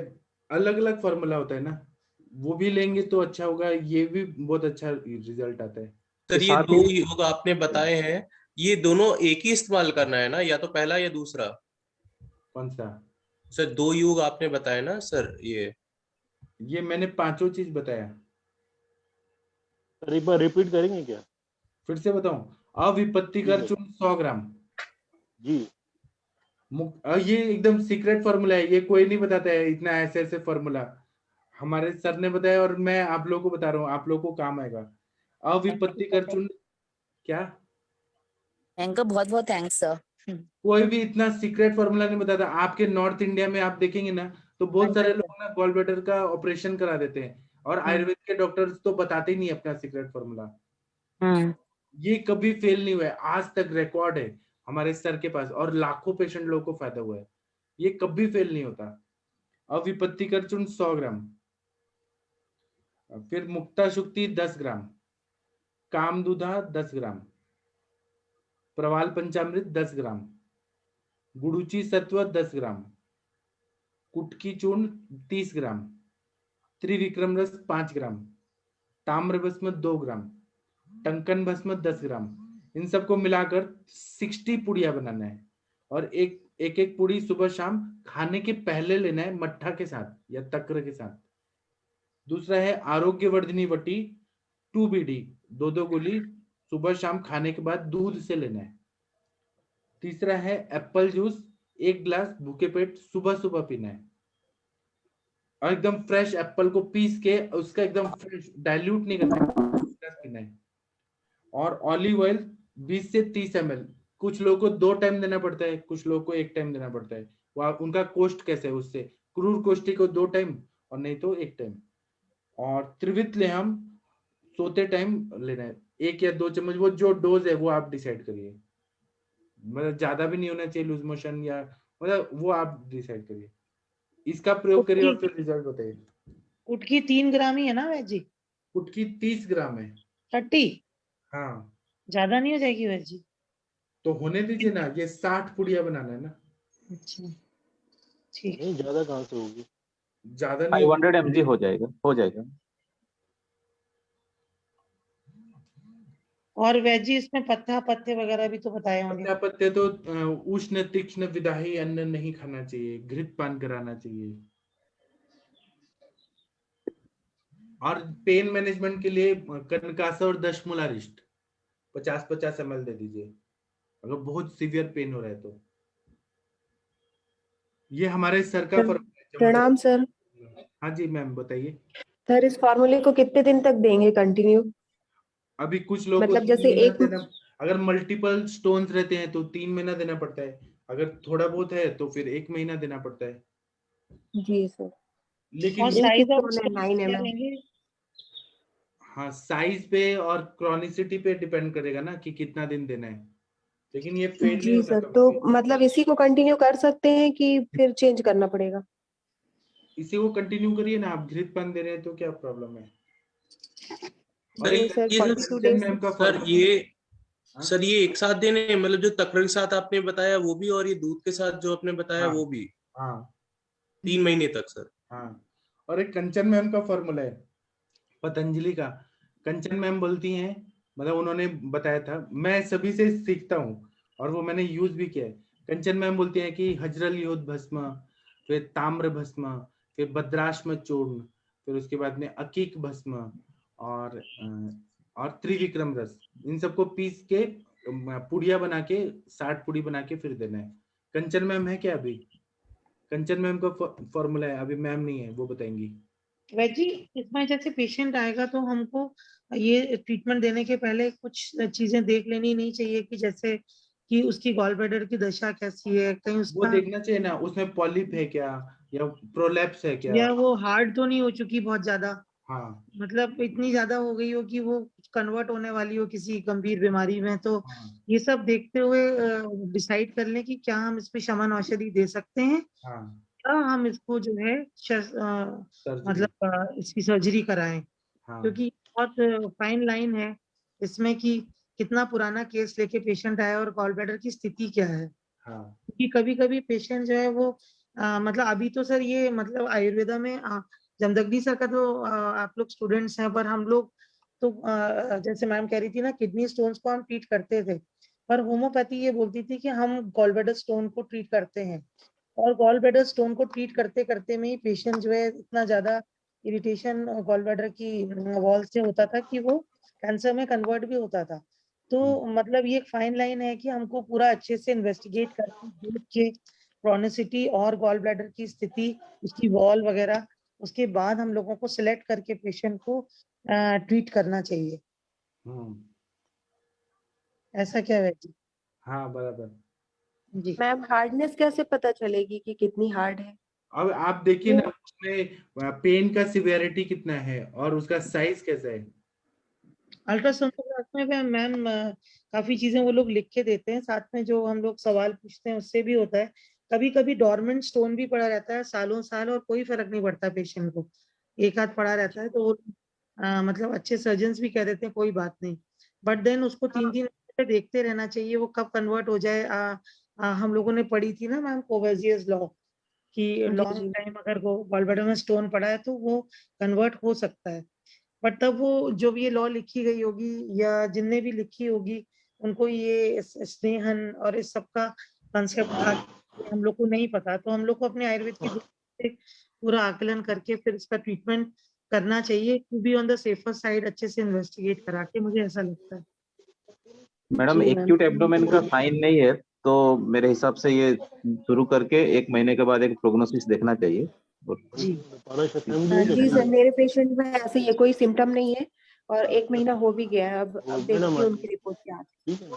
अलग अलग फॉर्मूला होता है ना, वो भी लेंगे तो अच्छा होगा, ये भी बहुत अच्छा रिजल्ट आता है। सर ये 2 योग आपने बताए हैं, ये दोनों एक ही इस्तेमाल करना है ना, या तो पहला या दूसरा? कौन सा? सर 2 युग आपने बताया ना सर, ये मैंने पांचों चीज बताया। सर एक बार रिपीट करेंगे क्या? फिर से बताऊं? अविपत्तिकर जी सर। चूर्ण 100 ग्राम। जी ये एकदम सीक्रेट फॉर्मूला है, ये कोई नहीं बताता है इतना ऐसे ऐसे फॉर्मूला। हमारे सर ने बताया और मैं आप लोगों को बता रहा हूँ, आप लोगों को काम आएगा। अविपत्तिकर चूर्ण क्या? इनका बहुत बहुत थैंक्स सर। कोई भी इतना सीक्रेट फॉर्मूला नहीं बताता। आपके नॉर्थ इंडिया में आप देखेंगे ना, तो बहुत सारे लोग ना गॉल ब्लैडर का ऑपरेशन करा देते हैं, और आयुर्वेद के डॉक्टर्स तो बताते ही नहीं अपना सीक्रेट फॉर्मूला। ये कभी फेल नहीं हुआ है, आज तक रिकॉर्ड है हमारे सर के पास, और लाखों पेशेंट लोगों को फायदा हुआ है। ये कभी फेल नहीं होता। अविपत्तिकर चूर्ण 100 ग्राम, फिर मुक्ता शुक्ति 10 ग्राम, कामदूधा 10 ग्राम, प्रवाल पंचामृत 10 ग्राम, गुड़ुची सत्व 10 ग्राम, कुटकी चूर्ण 30 ग्राम, त्रिविक्रम रस 5 ग्राम, ताम्र भस्म 2 ग्राम, टंकन भस्म 10 ग्राम। इन सबको मिलाकर 60 पुड़िया बनाना है, और एक एक पुड़ी सुबह शाम खाने के पहले लेना है, मट्ठा के साथ या तक्र के साथ। दूसरा है आरोग्यवर्धिनी वटी 2BD, 2 गोली सुबह शाम खाने के बाद दूध से लेना है। तीसरा है एप्पल जूस 1 गिलास भूखे पेट सुबह सुबह पीना है, और एकदम फ्रेश एप्पल को पीस के उसका एकदम फ्रेश डाइल्यूट नहीं करना है, पीना है। और ऑलिव ऑयल 20 से 30 ml। कुछ लोगों को 2 टाइम देना पड़ता है, कुछ लोगों को 1 टाइम देना पड़ता है। वो उनका कोष्ट कैसे है उससे, क्रूर कोष्ठी को 2 टाइम और नहीं तो 1 टाइम। और त्रिवित लेहम सोते टाइम लेना है, 1 या 2 चम्मच। वो जो डोज है वो आप डिसाइड करिए, मतलब ज्यादा भी नहीं होना चाहिए लूज मोशन, या मतलब वो आप डिसाइड करिए। इसका प्रयोग करिए और फिर रिजल्ट बताइए। कुटकी 3 ग्राम ही है ना वैज जी? कुटकी 30 ग्राम है। 30? हाँ, ज्यादा नहीं हो जाएगी वैज जी? तो होने दीजिए ना, ये 60 पुड़िया बनाना है ना। अच्छा ठीक। नहीं ज्यादा कहाँ से होगी? ज्यादा नहीं 500 mg हो जाएगा। और वैज जी इसमें पत्ता पत्ते वगैरह भी तो बताए होंगे। पत्ता पत्ते तो उष्ण तीक्ष्ण विदाही अन्न नहीं खाना चाहिए, घृत पान कराना चाहिए। और पेन मैनेजमेंट के लिए कनकासा और दशमूलारिष्ट 50-50 ml दे दीजिए, अगर बहुत सीवियर पेन हो रहा है तो। ये हमारे सर का प्रणाम सर। हाँ जी मैम बताइए। सर इस फार्मूले को कितने दिन तक देंगे कंटिन्यू? अभी कुछ लोग मतलब को जैसे 3 महीना एक देना, अगर मल्टीपल स्टोन्स रहते हैं तो 3 महीना देना पड़ता है, अगर थोड़ा बहुत है तो फिर 1 महीना देना पड़ता है। जी सर। लेकिन और एक ही साइज ऑफ स्टोन है 9 क्या mm। रहेंगे? हाँ, साइज पे और क्रॉनिसिटी पे डिपेंड करेगा ना कि कितना दिन देना है, लेकिन ये फेल नहीं जी होता सर, कभी तो भी। मतलब इसी को कंटिन्यू कर सकते हैं कि फिर चेंज करना पड़ेगा? इसी को कंटिन्यू करिए ना, आप घृत पान दे रहे हैं तो क्या प्रॉब्लम है। और सर नहीं एक सर, ये 42 कंचन days। मैम का सर फॉर्मूला। ये हाँ? सर ये एक साथ देने हैं, मतलब जो तकर के साथ आपने बताया वो भी, और ये दूध के साथ जो आपने बताया हाँ वो भी, हाँ 3 महीने तक सर? हाँ। और एक कंचन मैम का फॉर्मूला है पतंजलि का। कंचन मैम बोलती हैं, मतलब उन्होंने बताया था, मैं सभी से सीखता हूँ और वो मैंने यूज भी किया है। कंचन मैम बोलती हैं कि हजरल योद भस्म, फिर ताम्र भस्म, फिर भद्राश्म चूर्ण, फिर उसके बाद में अकीक भस्म, और त्रिविक्रम रस, इन सबको पीस के पुड़िया बना के 60 पुड़ी बना के फिर देना है। कंचन मैम है क्या अभी? कंचन मैम का फॉर्मूला है, अभी मैम नहीं है, वो बताएंगी। वैज जी इसमें जैसे पेशेंट आएगा तो हमको ये ट्रीटमेंट देने के पहले कुछ चीजें देख लेनी नहीं चाहिए कि जैसे कि उसकी गॉल ब्लैडर की दशा कैसी है, कहीं वो उसका देखना चाहिए ना, उसमें पॉलिप है क्या या प्रोलैप्स है क्या। या वो हार्ड तो नहीं हो चुकी बहुत ज्यादा, हाँ मतलब इतनी ज्यादा हो गई हो कि वो कन्वर्ट होने वाली हो किसी गंभीर बीमारी में। तो हाँ ये सब देखते हुए डिसाइड कर लें कि क्या हम इस पे शमन औषधि दे सकते हैं, हाँ। या हम इसको जो है सर्जरी। मतलब इसकी सर्जरी कराएं। हाँ क्योंकि बहुत फाइन लाइन है इसमें कि कितना पुराना केस लेके पेशेंट आया और गॉल ब्लैडर की स्थिति क्या है। हाँ क्योंकि कभी कभी पेशेंट जो है वो मतलब अभी तो सर ये मतलब आयुर्वेदा में जमदग्नि सर का तो आप लोग स्टूडेंट्स हैं, पर हम लोग तो जैसे मैम कह रही थी ना किडनी स्टोन्स को हम ट्रीट करते थे, पर होम्योपैथी ये बोलती थी कि हम गॉल ब्लैडर स्टोन को ट्रीट करते हैं। और गॉल ब्लैडर स्टोन को ट्रीट करते करते में ही पेशेंट जो है इतना ज्यादा इरिटेशन गॉल ब्लैडर की वॉल से होता था कि वो कैंसर में कन्वर्ट भी होता था। तो मतलब ये एक फाइन लाइन है कि हमको पूरा अच्छे से इन्वेस्टिगेट करके देख के क्रोनिसिटी और गॉल ब्लैडर की स्थिति, उसकी वॉल वगैरह, उसके बाद हम लोगों को सिलेक्ट करके पेशेंट को ट्रीट करना चाहिए। ऐसा क्या है जी? हाँ बराबर। जी मैम हार्डनेस कैसे पता चलेगी कि कितनी हार्ड है? अब आप देखिए ना उसमें पेन का सिवियरिटी कितना है और उसका साइज कैसा है। अल्ट्रासोनोग्राफ में मैम काफी चीजें वो लोग लिख के देते हैं, साथ में जो हम लोग सवाल पूछते हैं उससे भी होता है। कभी कभी डोरमेंट स्टोन भी पड़ा रहता है सालों साल और कोई फर्क नहीं पड़ता पेशेंट को, एक हाथ पड़ा रहता है तो वो मतलब अच्छे सर्जन्स भी कह देते हैं कोई बात नहीं, बट देन उसको 3-3 महीने देखते रहना चाहिए वो कब कन्वर्ट हो जाए। हम लोगों ने पढ़ी थी ना मैम कोवेजियस लॉ कि जी लॉन्ग जी टाइम अगर वो गॉलब्लैडर में स्टोन पड़ा है तो वो कन्वर्ट हो सकता है। बट तब वो जो भी ये लॉ लिखी गई होगी या जिनने भी लिखी होगी उनको ये स्नेहन और इस सब का कंसेप्ट था कि हम लोग को नहीं पता, तो हम लोग को अपने आयुर्वेद की दृष्टि से पूरा आकलन करके फिर इसका ट्रीटमेंट करना चाहिए to be on the safer side, अच्छे से इन्वेस्टिगेट करा के, मुझे ऐसा लगता है। मैडम जी मैम। एक्यूट एब्डोमेन का साइन नहीं है तो मेरे हिसाब से ये शुरू करके 1 महीने के बाद एक प्रोग्नोसिस देखना चाहिए। जी जी सर, मेरे पेशेंट में ऐसे ये कोई सिम्टम नहीं है और 1 महीना हो भी गया है। अब देखती हूँ उनकी रिपोर्ट क्या आती है।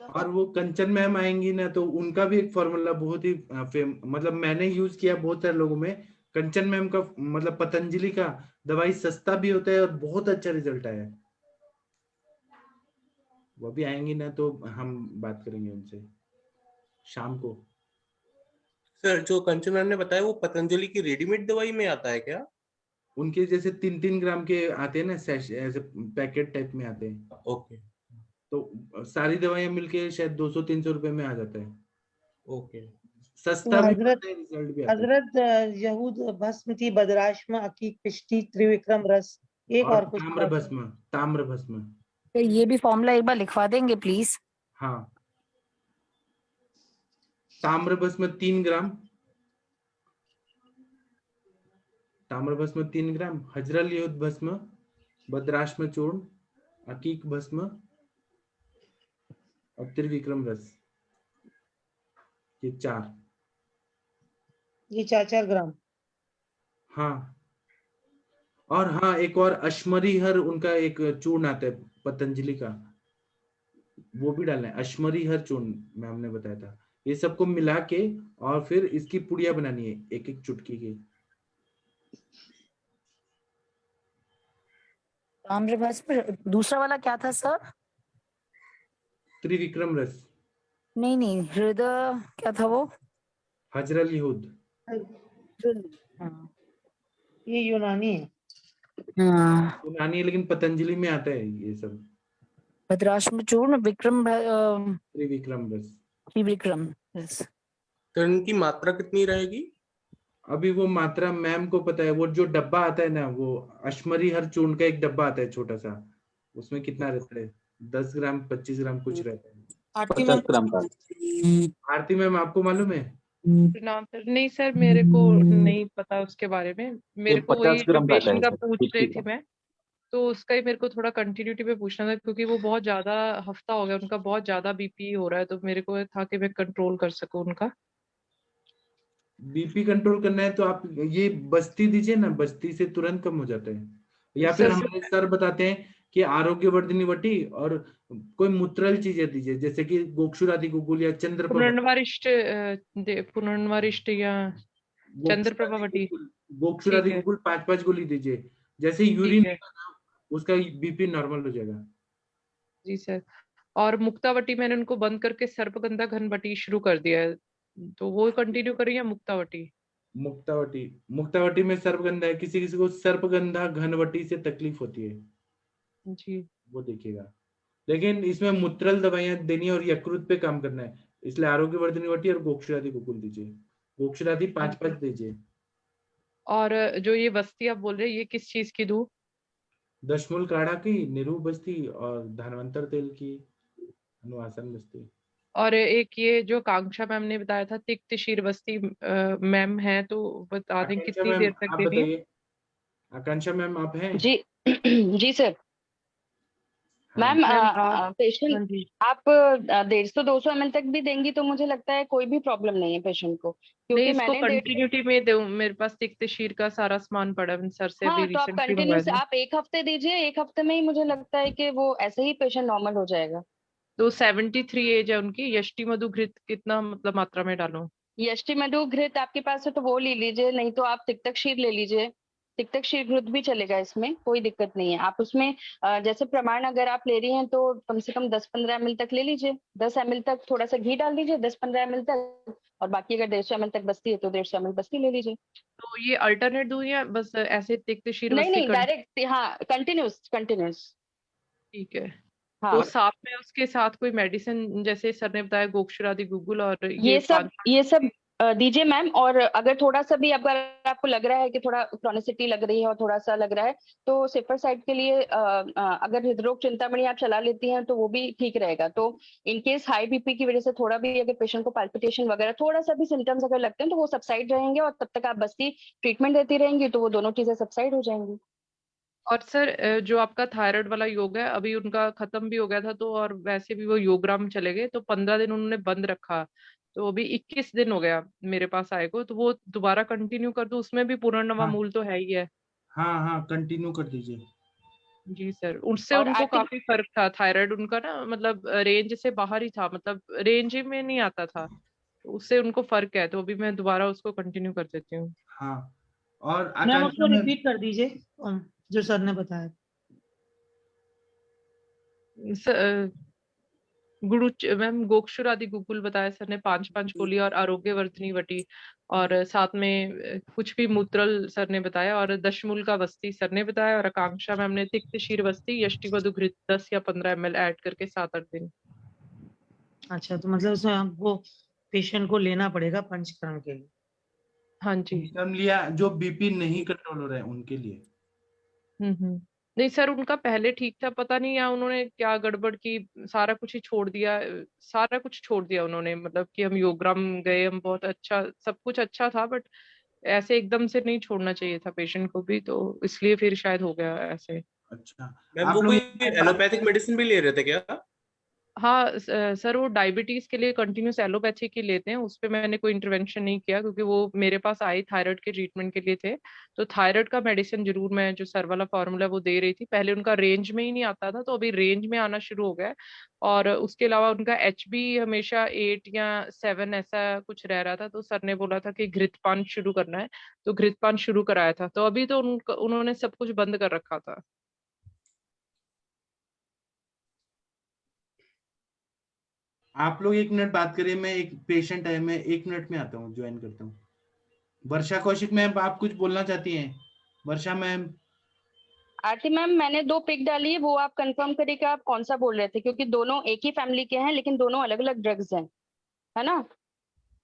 और वो कंचन मैम आएंगी ना तो उनका भी एक फॉर्मूला बहुत ही मतलब मैंने यूज किया बहुत सारे लोगों में। कंचन मैम का मतलब पतंजलि का दवाई सस्ता भी होता है और बहुत अच्छा रिजल्ट आया है। वो भी आएंगी ना तो हम बात करेंगे उनसे शाम को। सर जो कंचन मैम ने बताया वो पतंजलि की रेडीमेड दवाई में आता है क्या? उनके जैसे 3-3 ग्राम के आते हैं ना, ऐसे पैकेट टाइप में आते हैं। ओके तो सारी दवाइयां मिलके शायद 200-300 रुपए में आ जाता है। ओके सस्ता तो भी हजरत पड़ता है, रिजल्ट भी आता है। हजरत यहूद भस्म थी, बदराश्म, अकीक, पिष्टी, त्रिविक्रम रस, एक और और कुछ ताम्र था। भस्म, ताम्र भस्म। तो ये भी फॉर्मूला एक बार लिखवा देंगे प्लीज। हाँ ताम्र भस्म 3 ग्राम, ताम्र भस्म 3 ग्राम, हजरल युद्ध भस्म, बद्राश्म चूर्ण, अकीक भस्म और त्रिविक्रम रस, ये 4। ये 4-4 ग्राम। हाँ और हाँ एक और अश्मरी हर उनका एक चूर्ण आता है पतंजलि का, वो भी डालना है। अश्मरी हर चूर्ण मैम ने बताया था। ये सबको मिला के और फिर इसकी पुड़िया बनानी है 1-1 चुटकी की। ताम्रभस्म, दूसरा वाला क्या था सर? त्रिविक्रम रस। नहीं नहीं, हृदय क्या था वो? हजरल युद्ध। हाँ। ये यूनानी है। यूनानी है लेकिन पतंजलि में आता है ये सब। भद्राश्म चूर्ण, विक्रम त्रिविक्रम रस। त्रिविक्रम yes। तो इनकी मात्रा कितनी रहेगी? अभी वो मात्रा मैम को पता है। वो जो डब्बा आता है ना, वो अश्मरी हर चूर्ण का एक डब्बा आता है छोटा सा, उसमें कितना रहता है 10 ग्राम 25 ग्राम कुछ रहता है। आरती 50 ग्राम का। आरती मैम आपको मालूम है? प्रणाम सर। नहीं सर, मेरे को नहीं पता उसके बारे में। ये मेरे को वही 50 जो ग्राम का आता है पेशेंट का सर, पूछ 50 रही थी का। मैं, तो उसका ही मेरे को थोड़ा कंटिन्यूटी पे पूछना था, क्योंकि वो बहुत ज्यादा हफ्ता हो गया उनका बहुत ज्यादा बीपी हो रहा है, तो मेरे को था कि मैं कंट्रोल कर सकूं उनका। बीपी कंट्रोल करना है तो आप ये बस्ती दीजिए ना, बस्ती से तुरंत कम हो जाता है। या फिर सर हमारे सर बताते हैं कि आरोग्यवर्धिनी वटी और कोई मूत्रल चीजें दीजिए, जैसे कि गोक्षुरादि गुगुल या चंद्रप्रभा। पुनर्नवारिष्ट या चंद्रप्रभा वटी। ठीक गोक्षुरादि है, गुगुल 5-5 गोली दीजिए। जैसे ठीक यूरिन है उसका बीपी नॉर्मल हो जाएगा। जी सर। और मुक्तावटी मैंने उनको बंद करके सर्पगंधा घनवटी शुरू कर दिया है, तो वो कंटिन्यू करें या मुक्तावटी? मुक्तावटी, मुक्तावटी में सर्पगंधा है। किसी किसी को सर्पगंधा घनवटी से तकलीफ होती है, जी वो देखिएगा। लेकिन इसमें मूत्रल दवाइयां देनी है और यकृत पे काम करना है, इसलिए आरोग्यवर्धिनी वटी और गोक्षरादि गुगुल दीजिए। गोक्षरादि 5-5 दीजिए। और जो ये बस्ती आप बोल रहे हैं, ये किस चीज की दूं? दशमूल काढ़ा की, निरू बस्ती और धनवंतर तेल की अनुवासन बस्ती। और एक ये जो कांक्षा मैम ने बताया था तिक्त शीरबस्ती मैम है, तो बता दें आकांक्षा कितनी मैम देर तक आप देनी है? बताइए, आकांक्षा मैम आप हैं? जी जी सर। हाँ मैम मैम आप, पेशेंट हाँ जी, आप 150-200 ml तक भी देंगी तो मुझे लगता है कोई भी प्रॉब्लम नहीं है पेशेंट को, नहीं क्योंकि इसको मैंने कंटिन्यूटी में दूं, मेरे पास तिक्त शीर का सारा सामान पड़ा है, सर से अभी हाँ, तो आप रिसेंटली मंगवाया कंटिन्यूस था। आप 1 हफ्ते दीजिए, 1 हफ्ते में ही मुझे लगता है कि वो ऐसे ही पेशेंट नॉर्मल हो जाएगा। तो 73 एज है उनकी। यष्टि मधु घृत कितना मतलब मात्रा में डालूं? यष्टि मधु घृत आपके पास है तो वो ले लीजिए, नहीं तो आप तिक्तक शीर ले लीजिए। तिक्तक शीर घृत भी चलेगा, इसमें कोई दिक्कत नहीं है। आप उसमें जैसे प्रमाण अगर आप ले रही हैं तो कम से कम 10-15 ml तक ले लीजिए। 10 ml तक थोड़ा सा घी डाल दीजिए, 10-15 ml तक। और बाकी अगर 150 ml तक बस्ती है तो 150 ml बस्ती ले लीजिए। तो ये अल्टरनेट दूं या बस ऐसे तिक्त शीर नहीं बस्ती नहीं, डायरेक्ट, हाँ, कंटिन्यूस कंटिन्यूस। ठीक है। तो हाँ, साथ में उसके साथ कोई मेडिसिन, जैसे सर ने बताया गोक्षरादि गुगुल और ये ये सब 5 ये सब दीजिए मैम। और अगर थोड़ा सा भी अगर आपको लग रहा है कि थोड़ा क्रॉनिसिटी लग रही है और थोड़ा सा लग रहा है, तो सेफर साइड के लिए अगर हृदरोग चिंतामणि आप चला लेती हैं तो वो भी ठीक रहेगा। तो इन केस हाई बीपी की वजह से थोड़ा भी अगर पेशेंट को पाल्पिटेशन वगैरह थोड़ा सा भी सिम्टम्स अगर लगते हैं तो वो सबसाइड रहेंगे, और तब तक आप बस्ती ट्रीटमेंट देती रहेंगी तो वो दोनों चीजें सबसाइड हो जाएंगी। और सर जो आपका थायराइड वाला योग है अभी उनका खत्म भी हो गया था, तो और वैसे भी वो योगराम चले गए, तो 15 दिन उन्होंने बंद रखा। तो अभी 21 दिन हो गया मेरे पास आए को, तो वो दोबारा कंटिन्यू कर दूं? उसमें भी पुनर्नवा हाँ मूल तो है ही है। हाँ हाँ, कंटिन्यू कर दीजिए। जी सर, उससे और उनको आर्टिक काफी फर्क था। थायराइड उनका ना मतलब रेंज से बाहर ही था, मतलब रेंज ही में नहीं आता था, तो उससे उनको फर्क है। तो अभी मैं दोबारा उसको कंटिन्यू कर देती हूँ। हाँ, और मैम आकांक्षा उसको मैम, रिपीट कर दीजिए जो सर ने बताया। गुरु मैम गोक्षुर आदि गुगुल बताया सर ने, 5-5 गोली, और आरोग्यवर्धिनी वटी, और साथ में कुछ भी मूत्रल सर ने बताया, और दशमूल का वस्ती सर ने बताया, और आकांक्षा मैम ने तिक्त शीर वस्ती यष्टि मधु घृत 10 या 15 ml ऐड करके 7-8 दिन। अच्छा, तो मतलब उसमें हमको पेशेंट को लेना पड़ेगा पंचकर्म के लिए। हाँ जी। हम लिया जो बीपी नहीं कंट्रोल हो रहा है उनके लिए। नहीं सर, उनका पहले ठीक था, पता नहीं या उन्होंने क्या गड़बड़ की, सारा कुछ ही छोड़ दिया। सारा कुछ छोड़ दिया उन्होंने, मतलब कि हम योगराम गए, हम बहुत अच्छा, सब कुछ अच्छा था, बट ऐसे एकदम से नहीं छोड़ना चाहिए था पेशेंट को भी, तो इसलिए फिर शायद हो गया ऐसे। अच्छा, मैम वो आप लोग कोई एक मिनट बात एलोपैथिक करें। मेडिसिन भी ले रहे थे क्या? हाँ सर, वो डायबिटीज के लिए कंटिन्यूस एलोपैथिक ही लेते हैं, उस पे मैंने कोई इंटरवेंशन नहीं किया, क्योंकि वो मेरे पास आई थायराइड के ट्रीटमेंट के लिए थे। तो थायराइड का मेडिसिन जरूर मैं जो सर वाला फॉर्मूला वो दे रही थी। पहले उनका रेंज में ही नहीं आता था, तो अभी रेंज में आना शुरू हो गया है। और उसके अलावा उनका HB हमेशा 8 या 7 ऐसा कुछ रह रहा था, तो सर ने बोला था कि घृतपान शुरू करना है, तो घृतपान शुरू कराया था। तो अभी तो उन्होंने सब कुछ बंद कर रखा था। आप लोग 1 मिनट बात करिए, मैं एक पेशेंट है, मैं 1 मिनट में आता हूँ, ज्वाइन करता हूँ। वर्षा कौशिक मैम, आप कुछ बोलना चाहती हैं? वर्षा मैम। आरती मैम, मैंने 2 पिक डाली है, वो आप कंफर्म करिए कि आप कौन सा बोल रहे थे, क्योंकि दोनों एक ही फैमिली के हैं लेकिन दोनों अलग अलग ड्रग्स हैं, है ना।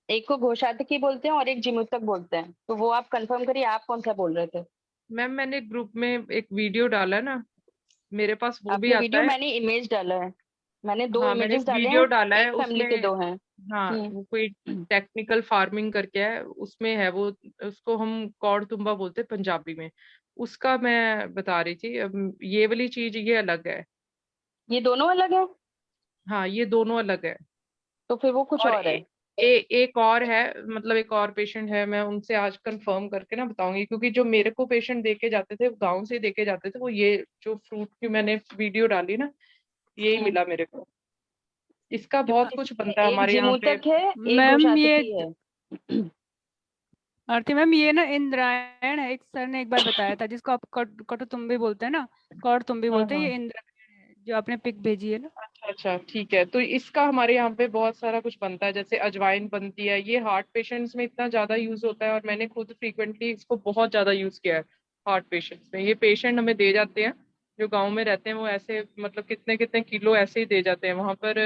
एक को घोषातकी बोलते हैं और एक जिमुतक बोलते हैं, तो वो आप कंफर्म करिए आप कौन सा बोल रहे थे। मैम मैंने ग्रुप में एक वीडियो डाला ना, मेरे पास वो भी आपने आता वीडियो, है। मैंने इमेज डाला है, मैंने 2 हाँ मैंने इमेजेस डाले वीडियो हैं, डाला है एक फैमिली उसमें। के 2 हैं। हाँ हम्म। वो कोई टेक्निकल फार्मिंग करके है, उसमें है वो, उसको हम कौड़ तुम्बा बोलते हैं पंजाबी में। उसका मैं बता रही थी। अब ये वाली चीज ये अलग है। ये दोनों अलग है, हाँ ये दोनों अलग है। तो फिर वो कुछ और और है। एक और है, मतलब एक और पेशेंट है, मैं उनसे आज कंफर्म करके ना बताऊंगी, क्योंकि जो मेरे को पेशेंट देके जाते थे, गांव से देके जाते थे, वो ये जो फ्रूट की मैंने वीडियो डाली ना, यही मिला मेरे को। इसका बहुत कुछ बनता है एक हमारे यहाँ पे। जिमुतक है, एक मैम ये घोषातकी है। आरती मैम, ये ना इंद्रायण है, एक सर ने एक बार बताया था, जिसको आप कटुतुम्बी बोलते हैं ना, कौड़तुम्बी हाँ बोलते हैं, हाँ। ये इंद्रायण है जो आपने पिक भेजी है ना। अच्छा अच्छा ठीक है। तो इसका हमारे यहाँ पे बहुत सारा कुछ बनता है, जैसे अजवाइन बनती है, ये हार्ट पेशेंट्स में इतना ज्यादा यूज होता है, और मैंने खुद फ्रीक्वेंटली इसको बहुत ज्यादा यूज किया है हार्ट पेशेंट्स में। ये पेशेंट हमें दे जाते हैं जो गांव में रहते हैं, वो ऐसे मतलब कितने कितने किलो ऐसे ही दे जाते हैं वहां पर।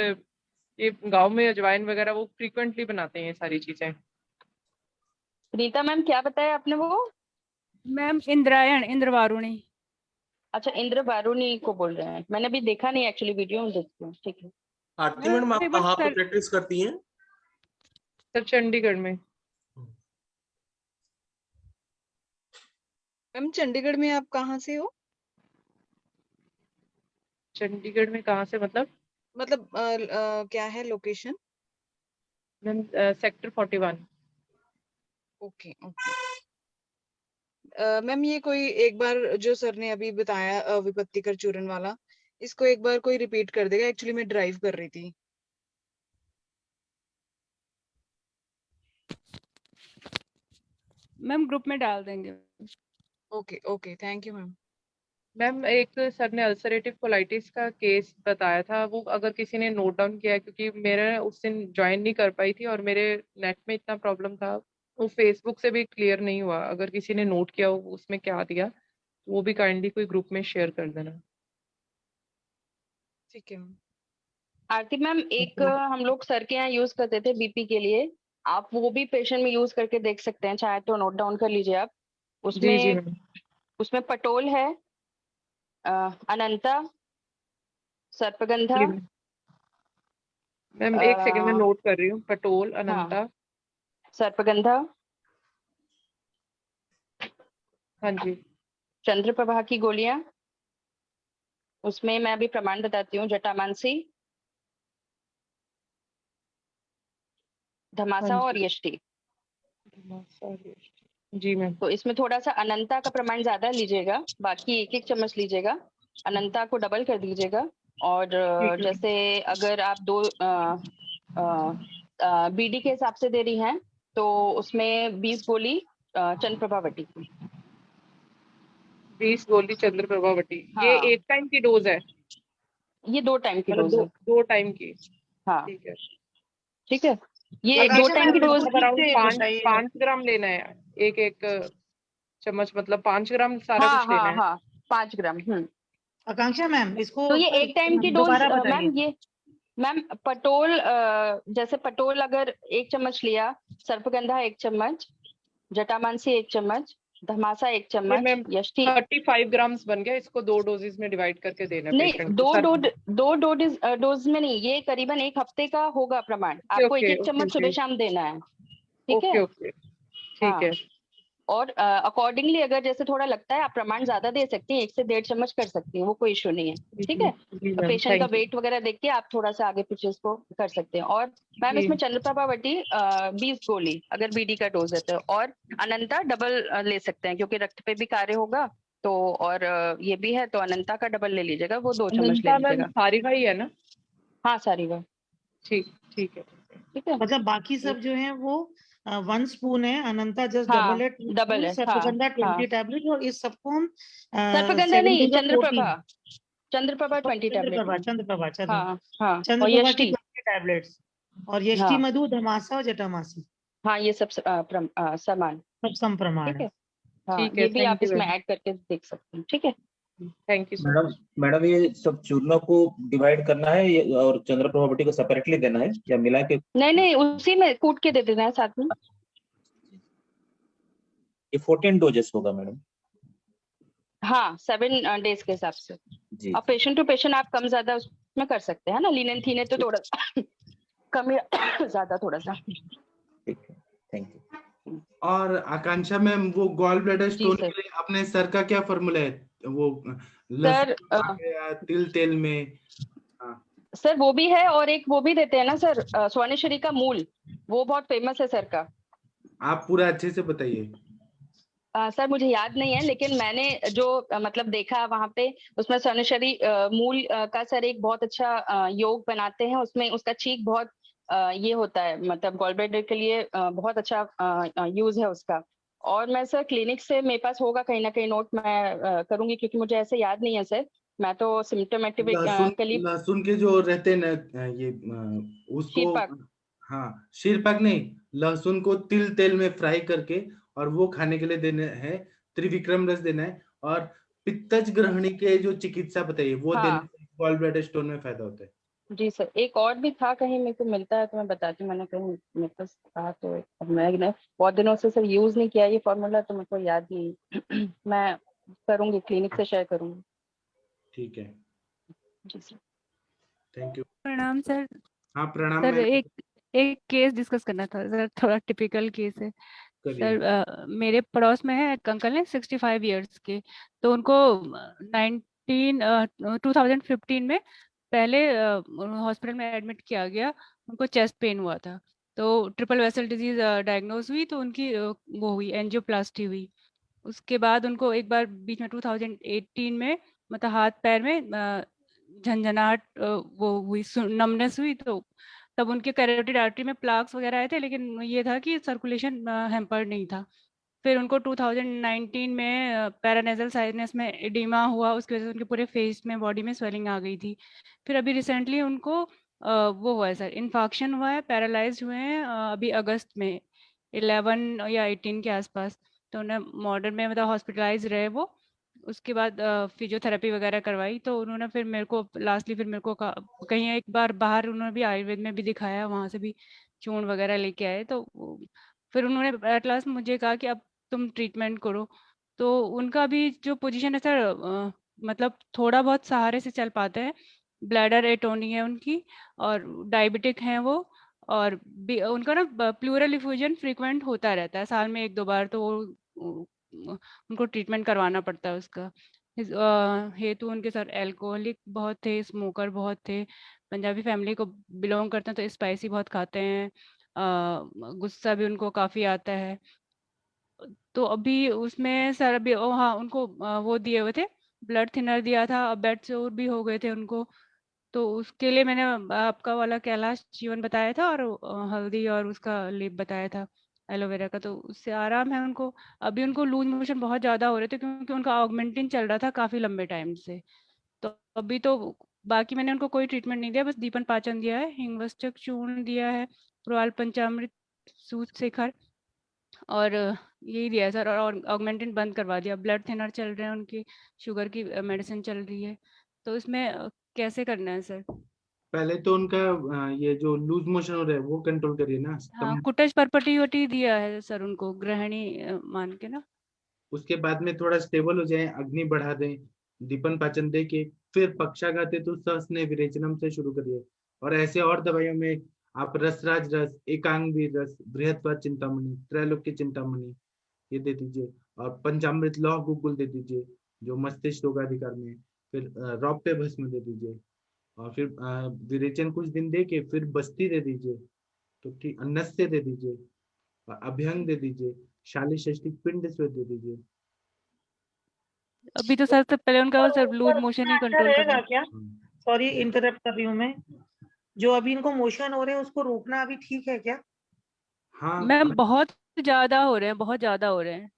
ये गांव में अजवाइन वगैरह वो फ्रीक्वेंटली बनाते हैं ये सारी चीजें। रीता मैम, क्या बताया आपने वो? मैम इंद्रायण, इंद्रवारुणी। अच्छा, इंद्र वारुणी को बोल रहे हैं, मैंने अभी देखा नहीं एक्चुअली, वीडियो में देखती हूँ, ठीक है। आरती मैडम आप एक बार कहाँ पे सर प्रैक्टिस करती हैं? सर चंडीगढ़ में। मैम चंडीगढ़ में आप कहाँ से हो? चंडीगढ़ में कहाँ से मतलब? मतलब क्या है location? Ma'am sector 41। Okay okay. Ma'am ये कोई एक बार जो सर ने अभी बताया विपत्ति कर चूरन वाला, इसको एक बार कोई रिपीट कर देगा? एक्चुअली मैं ड्राइव कर रही थी। मैम ग्रुप में डाल देंगे। Okay okay, thank you ma'am. Ma'am एक सर ने अल्सरेटिव कोलाइटिस का केस बताया था, वो अगर किसी ने नोट डाउन किया है, क्योंकि मेरे उस दिन ज्वाइन नहीं कर पाई थी और मेरे नेट में इतना प्रॉब्लम था, वो फेसबुक से भी क्लियर नहीं हुआ। अगर किसी ने नोट किया हो उसमें क्या दिया, तो वो भी काइंडली कोई ग्रुप में शेयर कर देना। ठीक है मैम। आरती मैम एक हम लोग सर के यहाँ यूज करते थे बीपी के लिए, आप वो भी पेशेंट में यूज करके देख सकते हैं, चाहे तो नोट डाउन कर लीजिए आप। जी जी उसमें मैम। उसमें पटोल है, अनंता, सर्पगंधा, जी मैम एक सेकंड में नोट कर रही हूँ। पटोल, अनंता, हाँ, सर्पगंधा, हाँ जी, चंद्रप्रभा की गोलियां, उसमें मैं अभी प्रमाण बताती हूँ, जटामांसी, हाँ धमासा और जी, यष्टि। जी मैम। तो इसमें थोड़ा सा अनंता का प्रमाण ज्यादा लीजिएगा, बाकी एक एक चम्मच लीजिएगा, अनंता को डबल कर दीजिएगा। और ठीक है। जैसे अगर आप दो बीडी के हिसाब से दे रही हैं तो उसमें 20 गोली चंद्रप्रभावती की। 20 गोली चंद्रप्रभावती। ये हाँ, एक टाइम की डोज है? ये 2 टाइम की मतलब डोज है। दो टाइम की? हाँ ठीक है। ठीक है, ये 2 आकांक्षा टाइम की मैम डोज। इसको मतलब ठीक अराउंड से 5 बताइएगा। ग्राम लेना है, एक एक चम्मच, मतलब 5 ग्राम सारा हाँ कुछ लेना हाँ है? हाँ, 5 ग्राम। आकांक्षा मैम इसको तो ये एक टाइम की डोज दोबारा बताइए। मैम। ये मैम पटोल जैसे पटोल अगर 1 चम्मच लिया, सर्पगंधा 1 चम्मच, जटामांसी 1 चम्मच, धमासा 1 ये चम्मच, मैम यष्टि 35 ग्राम्स बन गया, इसको 2 डोजेस में डिवाइड करके देना है नहीं, पेशेंट को? दो डोज में नहीं, ये करीबन 1 हफ्ते का होगा प्रमाण। आपको एक ओके एक ओके चम्मच सुबह ओके शाम देना है, ठीक ओके है? ओके, ठीक हाँ, है। और अकॉर्डिंगली अगर जैसे थोड़ा लगता है आप प्रमाण ज्यादा दे सकती हैं, 1 से 1.5 चम्मच कर सकती हैं, वो कोई इश्यू नहीं है, ठीक है? जी तो मैम, पेशेंट का थैंक यू। वेट वगैरह देख के आप थोड़ा सा आगे पीछे इसको कर सकते हैं। और मैम जी इसमें चंद्रप्रभावती 20 गोली अगर बीडी का डोज है तो, और अनंता डबल ले सकते हैं क्योंकि रक्त पे भी कार्य होगा तो, और ये भी है तो अनंता का डबल ले लीजिएगा, वो 2 चम्मच ले अनंता मैम लीजिएगा। सारी भाई है ना? हाँ सारी बार, ठीक ठीक है। ठीक है। मतलब बाकी सब जो है वो 1 स्पून है, अनंता जस्ट हाँ डबल है 2 डबल स्पून, है, हाँ सर्पगंधा 20 हाँ। टैबलेट, और इस सबको हम सर्पगंधा 7 नहीं, days of 14। Chandraprabha 20 tablet Chandraprabha में। चंद्रप्रभा हाँ हाँ, और चंद्रप्रभा की यष्टि। 20 टैबलेट्स, और यष्टि हाँ मधु, धमासा और जटामासी हाँ, ये सब सामान, सब सम प्रमाण ठीक है। है। हाँ, ठीक है, ये भी आप थैंक यू इसमें मैम। ऐड करके देख सकते हैं, ठीक है। Thank you so madam much. Madam ये सब चूर्णों को डिवाइड करना है और चंद्रप्रभावती को सेपरेटली देना है या मिला के? नहीं नहीं, उसी में कूट के दे देना है साथ में। ये 14 डोजेस होगा मैडम? हाँ 7 डेज के हिसाब से। जी अब पेशेंट टू पेशेंट आप कम ज्यादा उसमें कर सकते हैं ना, लीनेन थीने तो थोड़ा कम या ज्यादा थोड़ा सा। ठीक है, थैंक यू। और आकांक्षा मैम वो गॉल ब्लैडर जी स्टोन सर। के लिए अपने सर का क्या फॉर्मूला है? वो सर लहसुन खा के या तिल तेल में? हाँ, सर वो भी है, और एक वो भी देते हैं ना सर, स्वर्णेश्वरी का मूल, वो बहुत फेमस है सर का। आप पूरा अच्छे से बताइए। सर मुझे याद नहीं है, लेकिन मैंने जो मतलब देखा वहां पे, उसमें स्वर्णेश्वरी मूल का सर एक बहुत अच्छा योग बनाते हैं, उसमें उसका चीक बहुत ये होता है, मतलब गॉल ब्लैडर के लिए बहुत अच्छा यूज है उसका। और मैं सर क्लिनिक से मेरे पास होगा कहीं ना कहीं नोट, मैं करूंगी क्योंकि मुझे ऐसे याद नहीं है सर, मैं तो सिम्टोमेटिक लहसुन के लिए। लहसुन के जो रहते हैं ना ये उसको, शीरपाक। हाँ शीरपाक नहीं, लहसुन को तिल तेल में फ्राई करके और वो खाने के लिए देने हैं। त्रिविक्रम रस देना है, और पित्तज ग्रहणी के जो चिकित्सा बताइए वो देने हाँ से गॉल ब्लैडर स्टोन में फायदा होता है। जी सर, एक और भी था कहीं, मेरे को मिलता है तो मैं बताती हूँ, मैंने कहीं मेरे पास था तो, अब मैंने बहुत दिनों से सर यूज नहीं किया ये फॉर्मूला तो मेरे को याद नहीं मैं करूंगी, क्लिनिक से शेयर करूंगी। ठीक है, जी सर। Thank you. प्रणाम सर। हाँ प्रणाम सर मैम। एक एक केस डिस्कस करना था सर, थोड़ा टिपिकल केस है करिए। सर। मेरे पड़ोस में है एक अंकल है 65 ईयर्स के। तो उनको 2015 में पहले हॉस्पिटल में एडमिट किया गया। उनको चेस्ट पेन हुआ था, तो ट्रिपल वेसल डिजीज डायग्नोज हुई, तो उनकी वो हुई एंजियोप्लास्टी हुई। उसके बाद उनको एक बार बीच में 2018 में मतलब हाथ पैर में झंझनाहट वो हुई, नमनेस हुई। तो तब उनके कैरोटिड आर्टरी में प्लाक्स वगैरह आए थे, लेकिन ये था कि सर्कुलेशन हैम्पर्ड नहीं था। फिर उनको 2019 में पैरानेजल साइनस में एडिमा हुआ, उसकी वजह से उनके पूरे फेस में बॉडी में स्वेलिंग आ गई थी। फिर अभी रिसेंटली उनको वो हुआ है सर, इन्फाक्शन हुआ है, पैरालाइज हुए हैं अभी अगस्त में 11 या 18 के आसपास। तो उन्हें मॉडर्न में मतलब हॉस्पिटलाइज रहे वो। उसके बाद फिजियोथेरेपी वगैरह करवाई, तो उन्होंने फिर मेरे को लास्टली फिर मेरे को कहीं एक बार बाहर उन्होंने भी आयुर्वेद में भी दिखाया, वहाँ से भी चूर्ण वगैरह लेके आए। तो फिर उन्होंने एट लास्ट मुझे कहा कि अब तुम ट्रीटमेंट करो। तो उनका भी जो पोजीशन है सर, मतलब थोड़ा बहुत सहारे से चल पाते हैं। ब्लैडर एटोनी है उनकी, और डायबिटिक हैं वो। और उनका ना प्लूरल इफ्यूजन फ्रीक्वेंट होता रहता है, साल में 1-2 बार। तो वो उनको ट्रीटमेंट करवाना पड़ता है उसका। हेतु उनके सर एल्कोहलिक बहुत थे, स्मोकर बहुत थे, पंजाबी फैमिली को बिलोंग करते हैं, तो स्पाइसी बहुत खाते हैं। गुस्सा भी उनको काफ़ी आता है। तो अभी उसमें सर अभी हाँ उनको वो दिए हुए थे, ब्लड थिनर दिया था, अब बेड से और भी हो गए थे उनको। तो उसके लिए मैंने आपका वाला कैलाश जीवन बताया था, और हल्दी और उसका लेप बताया था एलोवेरा का, तो उससे आराम है उनको। अभी उनको लूज मोशन बहुत ज़्यादा हो रहे थे, क्योंकि उनका ऑगमेंटिन चल रहा था काफ़ी लंबे टाइम से। तो अभी तो बाकी मैंने उनको कोई ट्रीटमेंट नहीं दिया, बस दीपन पाचन दिया है, हिंगवष्टक चूर्ण दिया है, प्रोआल पंचामृत, सूत शेखर, और यही दिया है सर। और ऑगमेंटिन बंद करवा दिया, ब्लड थिनर चल रहे हैं उनकी, शुगर की मेडिसिन चल रही है। तो इसमें कैसे करना है सर? पहले तो उनका ये जो लूज मोशन हो रहा है वो कंट्रोल करिए ना, हाँ, स्तंभ। कुटज परपटी वटी दिया है सर उनको, गृहिणी मान के ना। उसके बाद में थोड़ा स्टेबल हो जाए, अग्नि बढ़ा दें, दीपन पाचन दे के फिर पक्षाघाते तो सहस्ने विरेचनम से शुरू करिए। और ऐसे और दवाइयों में आप रसराज रस, एकांगवीर रस, बृहत्वा चिंतामणि, त्रैलोक्य चिंतामणि ये दे दीजिए। और पंचामृत लौह गुग्गुल दे दीजिए जो मस्तिष्क रोगाधिकार में है। फिर रौप्य भस्म दे दीजिए। और फिर विरेचन कुछ दिन दे के फिर बस्ती दे दीजिए। तो ठीक, नस्य दे दीजिए, और अभ्यंग दे दीजिए, शाली षष्ठी पिंड स्वेद दे दीजिए। अभी तो सर से पहले उनका सर लूज मोशन ही अच्छा कंट्रोल करना रहेगा है। क्या? सॉरी इंटरप्ट कर रही हूँ मैं। जो अभी इनको मोशन हो रहे हैं उसको रोकना अभी ठीक है क्या? हाँ मैम बहुत ज्यादा हो रहे हैं, बहुत ज्यादा हो रहे हैं,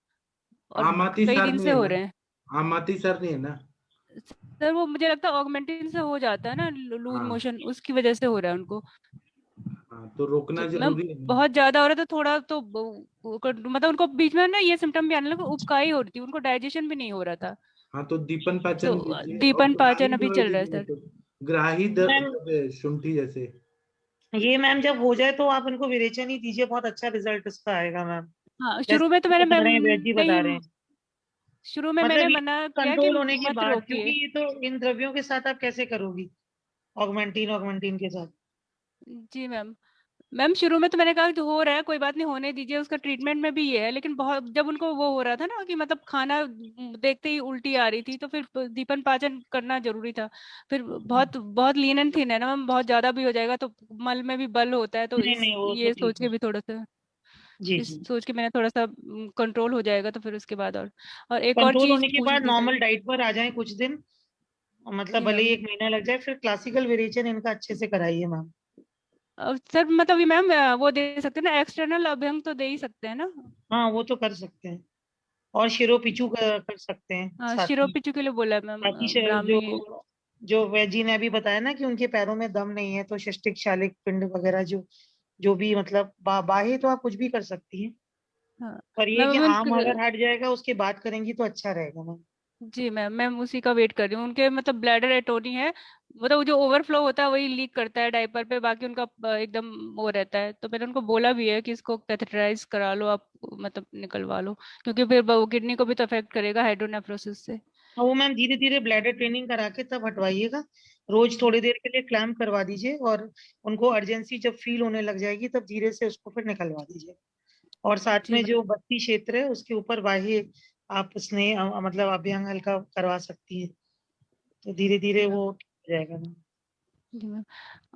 और आमाती कई दिन सारणी से है हो ना, रहे हैं। आमाती सारणी है ना। सर वो मुझे लगता है ऑगमेंटिन से हो जाता है ना लूज हाँ मोशन, उसकी वजह से हो रहा है उनको। हाँ, तो रोकना तो मैम जरूरी है ना। बहुत ज्यादा हो रहा है, तो थोड़ा तो मतलब उनको बीच में ना ये सिम्टम भी आने लगा, उबकाई हो रही थी उनको, डाइजेशन भी नहीं हो रहा था। हाँ तो दीपन तो पाचन दीजिए, और दीपन ग्राही पाचन अभी दवाई चल रहा है दीजिए सर। तो ग्राही मैम दर्द शुंठी जैसे। ये मैम जब हो जाए तो आप इनको विरेचन ही दीजिए, बहुत अच्छा रिजल्ट इसका आएगा मैम। हाँ, शुरू में तो जैसे मैंने बता मैम रहे हैं वेज जी बता नहीं, रहे हैं, शुरू में मैंने मतलब ये मना किया कि कंट्रोल होने के मत बाद, क्योंकि रोकिए। ये तो इन द्रव्यों के साथ आप कैसे करोगी ऑगमेंटिन ऑगमेंटिन के साथ? जी मैम। मैम शुरू में तो मैंने कहा जो हो रहा है कोई बात नहीं, होने दीजिए, उसका ट्रीटमेंट में भी ये है। लेकिन बहुत जब उनको वो हो रहा था ना कि मतलब खाना देखते ही उल्टी आ रही थी, तो फिर दीपन पाचन करना जरूरी था। फिर बहुत बहुत लीन एंड थिन है ना मैम, बहुत ज्यादा भी हो जाएगा तो मल में भी बल होता है, तो नहीं इस नहीं वो तो ये ठीक सोच है। के भी थोड़ा सा, जी इस जी। सोच के मैंने थोड़ा सा कंट्रोल हो जाएगा तो फिर उसके बाद। और एक और कंट्रोल चीज होने के पूछनी बाद थी सर। नॉर्मल डाइट पर आ जाएं कुछ दिन, मतलब जी भले ही मैम। 1 महीना लग जाए, फिर क्लासिकल वेरिएशन इनका अच्छे से कराइए मैम। सर मतलब ये मैम वो दे सकते हैं ना, एक्सटर्नल अभ्यंग तो दे ही सकते हैं ना? हाँ वो तो कर सकते हैं, और शिरो पिचू कर सकते हैं हाँ, साथ में। शिरोपिचू के लिए बोला है मैम बाकी जो ब्राह्मी। जो वैजी ने अभी बताया ना कि उनके पैरों में दम नहीं है, तो शिस्टिक शालिक पिंड वगैरह जो जो भी मतलब बाहे तो आप कुछ भी कर सकती हैं, हाँ पर ये कि मैम आम अगर हट जाएगा उसके बाद करेंगी तो अच्छा रहेगा मैम। जी मैम, मैं उसी का वेट कर रही हूँ। उनके मतलब ब्लैडर एटोनी है, मतलब जो ओवरफ्लो होता है वही लीक करता है डायपर पे, बाकी उनका एकदम वो रहता है। तो मैंने उनको बोला भी है कि इसको कैथेटराइज करा लो आप, मतलब निकलवा लो, क्योंकि फिर वो किडनी को भी तो अफेक्ट करेगा हाइड्रोनेफ्रोसिस से। और वो मैम धीरे धीरे ब्लैडर ट्रेनिंग करा के तब हटवाइएगा। रोज थोड़ी देर के लिए क्लैम्प करवा दीजिए और उनको अर्जेंसी जब फील होने लग जाएगी तब धीरे से उसको फिर निकलवा दीजिए। और साथ जी में जो बत्ती क्षेत्र है उसके ऊपर बाह्य आप स्नेह मतलब अभ्यंग हल्का करवा सकती है, तो धीरे धीरे वो ठीक हो जाएगा मैम। जी मैम।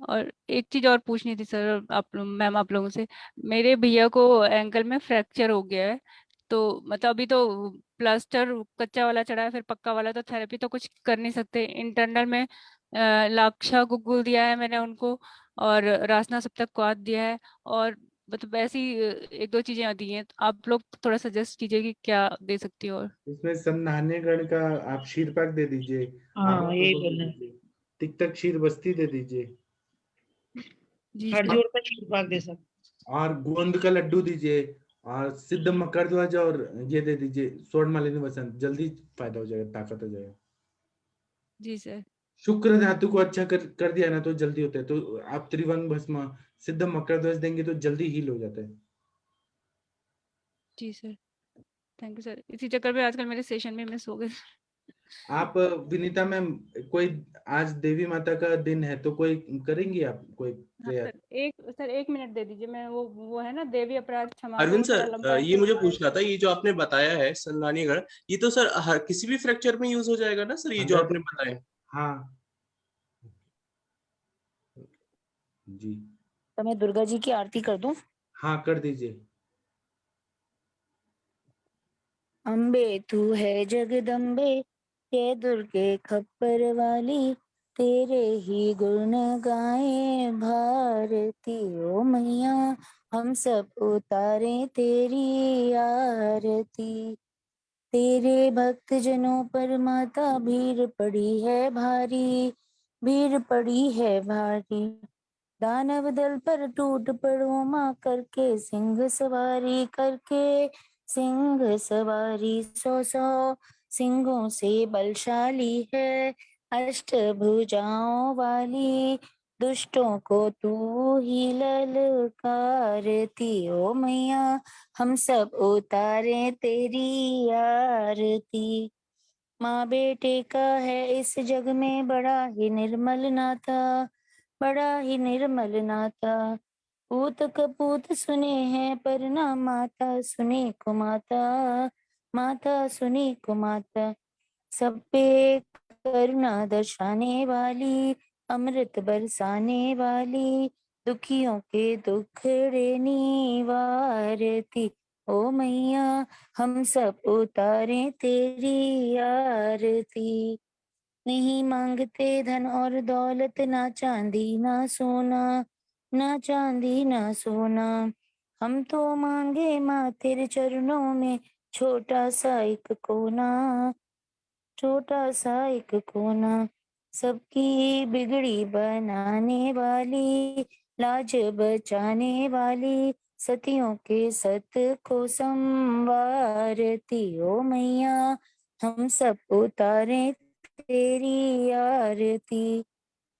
और एक चीज और पूछनी थी सर मैम आप लोगों से। मेरे भैया को एंकल में फ्रैक्चर हो गया है, तो मतलब अभी तो प्लास्टर कच्चा वाला चढ़ा है, फिर पक्का वाला, तो थेरेपी तो कुछ कर नहीं सकते। इंटरनल में लाक्षा गुगुल दिया है मैंने उनको, और रासना सप्तक दिया है, और मतलब ऐसी एक दो चीजें दी हैं। तो आप लोग थोड़ा सजेस्ट कीजिए कि क्या दे सकती हो। और इसमें समनान्य गण का आप शीरपाक दे दीजिए, हाँ यही आगो दे बोलना है। दीजिए, तिक्तक क्षीर बस्ती दे दीजिए, जी हर सर। जोड़ का शीर्षक दे सकते। और गोंद का लड्डू दीजिए, और सिद्ध मकर ध्वज, और ये दे दीजिए स्वर्ण मालिनी वसंत। जल्दी फायदा हो जाएगा, ताकत हो जाएगा। जी सर। शुक्र धातु को अच्छा कर दिया ना तो जल्दी होता है। तो आप त्रिभंग भस्म, सिद्ध मकर ध्वज देंगे तो जल्दी हील हो जाता है। जी सर, थैंक यू सर। इसी चक्कर में आजकल मेरे सेशन में मिस हो गए। आप विनीता मैम, कोई आज देवी माता का दिन है तो कोई करेंगी आप कोई हाँ प्रेयर? सर, एक मिनट दे दीजिए। मैं वो है ना देवी अपराध क्षमा को, अरविंद वो थोड़ा सर, लंबा है ये तो मुझे पूछना था, ये जो आपने बताया है संधानीगढ़, ये तो सर हर किसी भी फ्रैक्चर में यूज हो जाएगा ना सर, ये जो 100। आपने बताया? हाँ जी। तो मैं दुर्गा जी की आरती कर दूं? हाँ कर दीजिए। अम्बे तू है जगदम्बे, जय दुर्गे खप्पर वाली, तेरे ही गुण गाए भारती। ओ मैया हम सब उतारे तेरी आरती। तेरे भक्त जनों पर माता भीड़ पड़ी है भारी, भीड़ पड़ी है भारी। दानव दल पर टूट पड़ो माँ, करके सिंह सवारी, करके सिंह सवारी। 100 सिंहों से बलशाली है, अष्ट भुजाओं वाली, दुष्टों को तू ही ललकारती। ओ मैया हम सब उतारे तेरी आरती। माँ बेटे का है इस जग में बड़ा ही निर्मल नाता, बड़ा ही निर्मल नाता। पूत कपूत सुने हैं पर ना माता सुने को माता, माता सुने को माता। सब पे करुणा दर्शाने वाली, अमृत बरसाने वाली, दुखियों के दुखड़े निवारती। ओ मैया हम सब उतारे तेरी आरती। नहीं मांगते धन और दौलत, ना चांदी ना सोना, ना चांदी ना सोना। हम तो मांगे माँ तेरे चरणों में छोटा सा एक कोना, छोटा सा एक कोना। सबकी बिगड़ी बनाने वाली, लाज बचाने वाली, सतियों के सत को संवारती। ओ मैया हम सब उतारे तेरी आरती।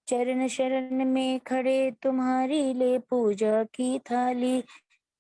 चरण शरण में खड़े तुम्हारी, ले पूजा की थाली,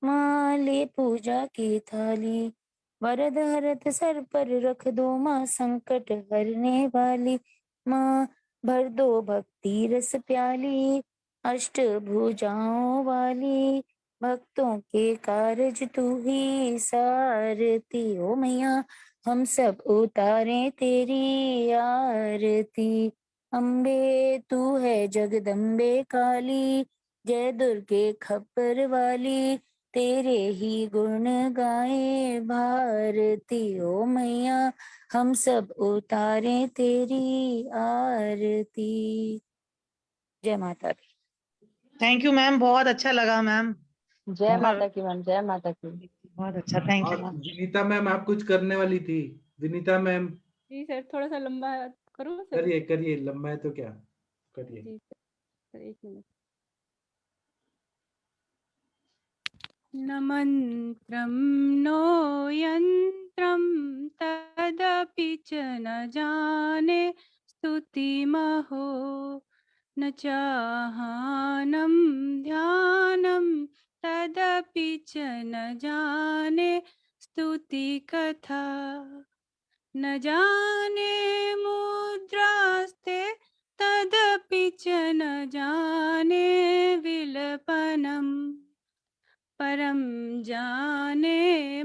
माँ ले पूजा की थाली। वरद हरत सर पर रख दो माँ, संकट हरने वाली, माँ भर दो भक्ति रस प्याली, अष्ट भुजाओं वाली, भक्तों के कारज तू ही सारती। ओ मैया हम सब उतारे तेरी आरती। अम्बे तू है जगदम्बे काली, जय दुर्गे खप्पर वाली, तेरे ही गुण गाए भारती। ओ मैया हम सब उतारे तेरी आरती। जय माता दी। थैंक यू मैम, बहुत अच्छा लगा मैम। जय बहुत माता की मैम, जय माता की। बहुत अच्छा, थैंक यू और मैम। विनीता मैम, आप कुछ करने वाली थी। विनीता मैम, जी सर, थोड़ा सा लंबा करूँ सर? करिए करिए, लंबा है तो क्या करिए। जी सर, एक मिनट। न मंत्रं नो यंत्रं तदपि च न जाने, स्तुतिमहो न चाहानं ध्यानं तदपि च न जाने, स्तुति कथा न जाने मुद्रास्ते तदपि च न जाने विलपनम् परम जाने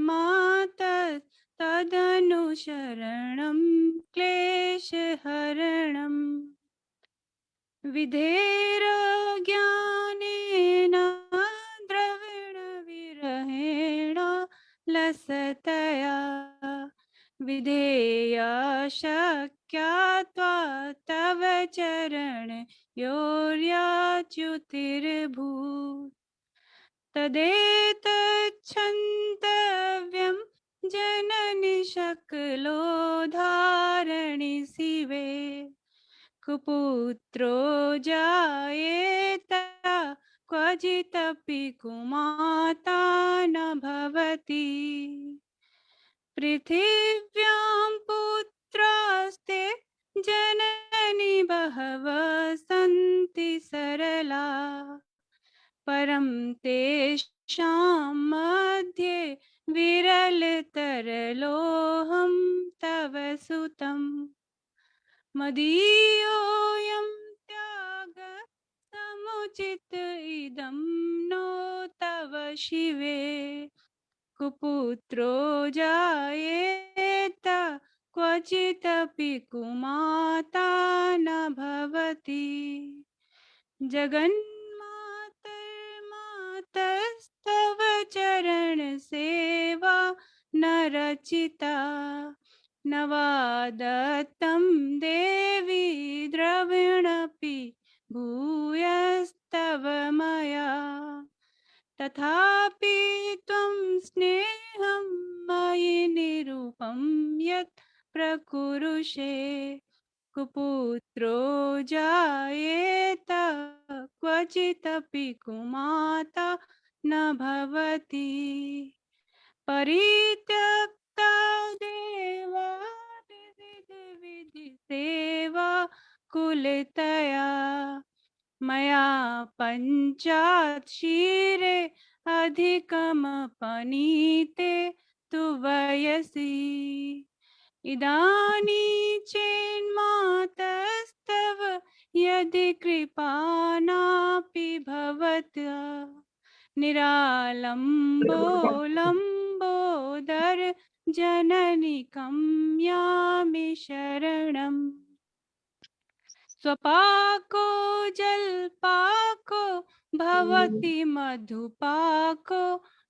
मातः तदनुसरणं क्लेशहरणम् विधेरज्ञानेन द्रविणविरहेण लसतया विधेया शक्यात्वा तव चरणयोर्याच्युतिर्भूत् तदेतच्छन्तव्यं जननि शकलो धारणि शिवे कुपुत्रो जायेत क्वचिदपि कुमाता न भवति पृथिव्यां पुत्रास्ते जननि बहवः सन्ति सरला परं तेषां मध्ये विरलतरलोऽहं तव सुतम् मदीयोऽयं त्याग समुचित इदं नो तव शिवे कुपुत्रो जायेत क्वचिदपि कुमाता न भवति जगन्मातर्मातस्तव चरण सेवा न रचिता न वा दत्तं देवी द्रविणपि भूयस्तव मया तथापि त्वं स्नेहं मयि निरूपं यत् प्रकुरुषे कुपुत्रो जायेत क्वचिदपि कुमाता न भवति परित्यक्ता देवादिविधि सेवा कुलतया मया पञ्चात् क्षीरे अधिकमपनीते तु वयसि इदानीं चेन्मातस्तव यदि कृपा नापि भवत्या निरालम्बो लम्बोदर जननि कम्यामि शरणम् स्वपाको जलपाको भवति मधुपाको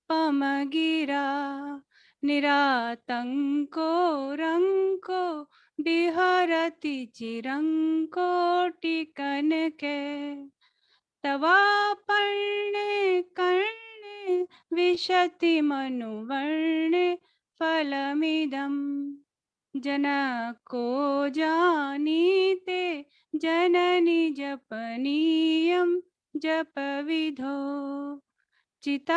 पमगिरा निरातङ्को रङ्को विहरति चिरङ्कोटिकनके तवापर्णे कर्णे विशति मनुवर्णे फलमिदम् जनको जानीते जननि जपनीयं जपविधो चिताभस्मालेपो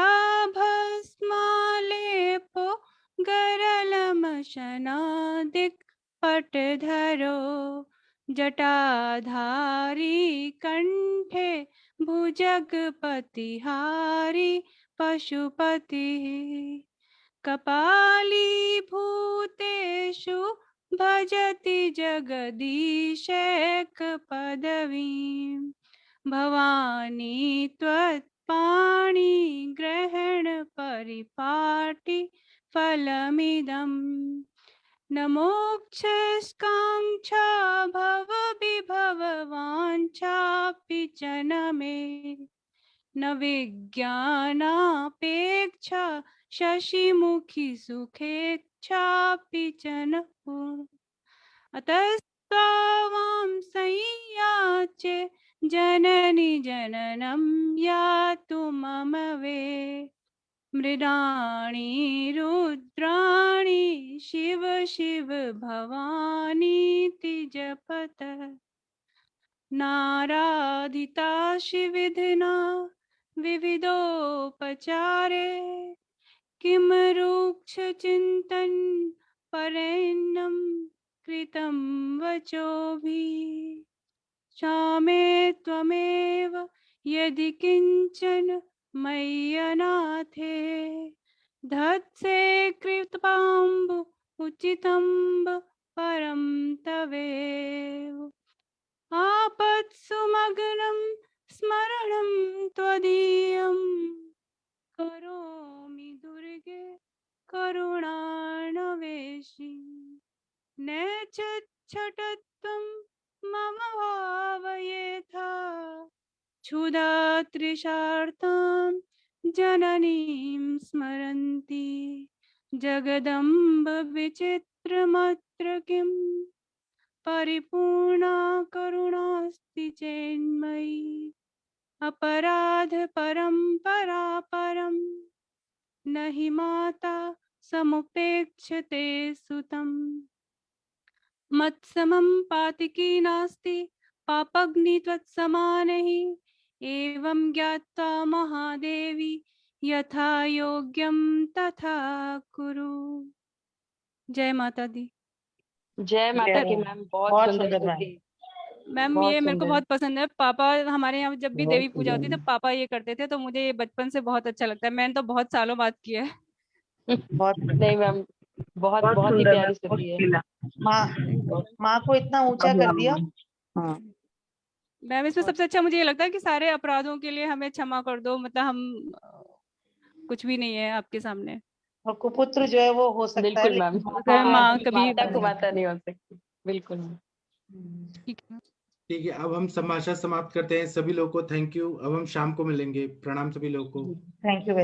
गरलमशनादिक्पटधरो जटाधारी कंठे भुजगपतिहारी पशुपतिः कपाली भूतेषु भजति जगदीशैक पदवीं भवानी त्वत्पाणि ग्रहण परिपाटि फलमिदम् न मोक्षस्काङ्क्षा भव विभववाञ्छापि च न मे न विज्ञानापेक्षा शशिमुखी सुखेच्छापि च न अतस्त्वां संयाचे जननि जननं यातु मम वे मृडाणी रुद्राणि शिव शिव भवानीति जपत नाराधिता शिविधिना विविधोपचारे किम रूक्ष चिंतन परेण्यं कृतं वचोभिः क्षामे त्वमेव यदि किंचन मय्यनाथे धत्से कृपाम्बु उचितम्ब परम तवेव आपत्सुमग्नं स्मरणं त्वदीयं करोमि दुर्गे करुणाणवेशि नैच्छत्वं मम भावयेथा क्षुधा तृषार्तां जननीं स्मरन्ति जगदम्ब विचित्रमत्र किम् परिपूर्णा करुणास्ति चेन्मयी अपराध परम्परा परम् न हि माता समुपेक्षते सुतम् मत्समं पातिकी नास्ति पापग्नि त्वत्समानहि एवं ज्ञात्वा महादेवी यथा योग्यं तथा कुरु। जय माता दी। जय माता दी मैम, बहुत सुंदर स्तुति। मैम ये मेरे को बहुत पसंद है। पापा हमारे यहाँ जब भी देवी पूजा होती है तो पापा ये करते थे, तो मुझे ये बचपन से बहुत अच्छा लगता है। मैंने तो बहुत सालों बाद किया है। बहुत नहीं मैम, बहुत बहुत ही प्यारी स्तुति है। माँ को इतना ऊंचा कर दिया। मैम इसमें सबसे अच्छा मुझे ये लगता है कि सारे अपराधों के लिए हमें क्षमा कर दो, मतलब हम कुछ भी नहीं है आपके सामने। और कुपुत्र जो है वो हो सकता है, बिल्कुल मैम, माँ कभी माता को माता नहीं हो सकती। बिल्कुल ठीक है। अब हम समाचार समाप्त करते हैं। सभी लोगों को थैंक यू। अब हम शाम को मिलेंगे। प्रणाम सभी लोगों को। Thank you.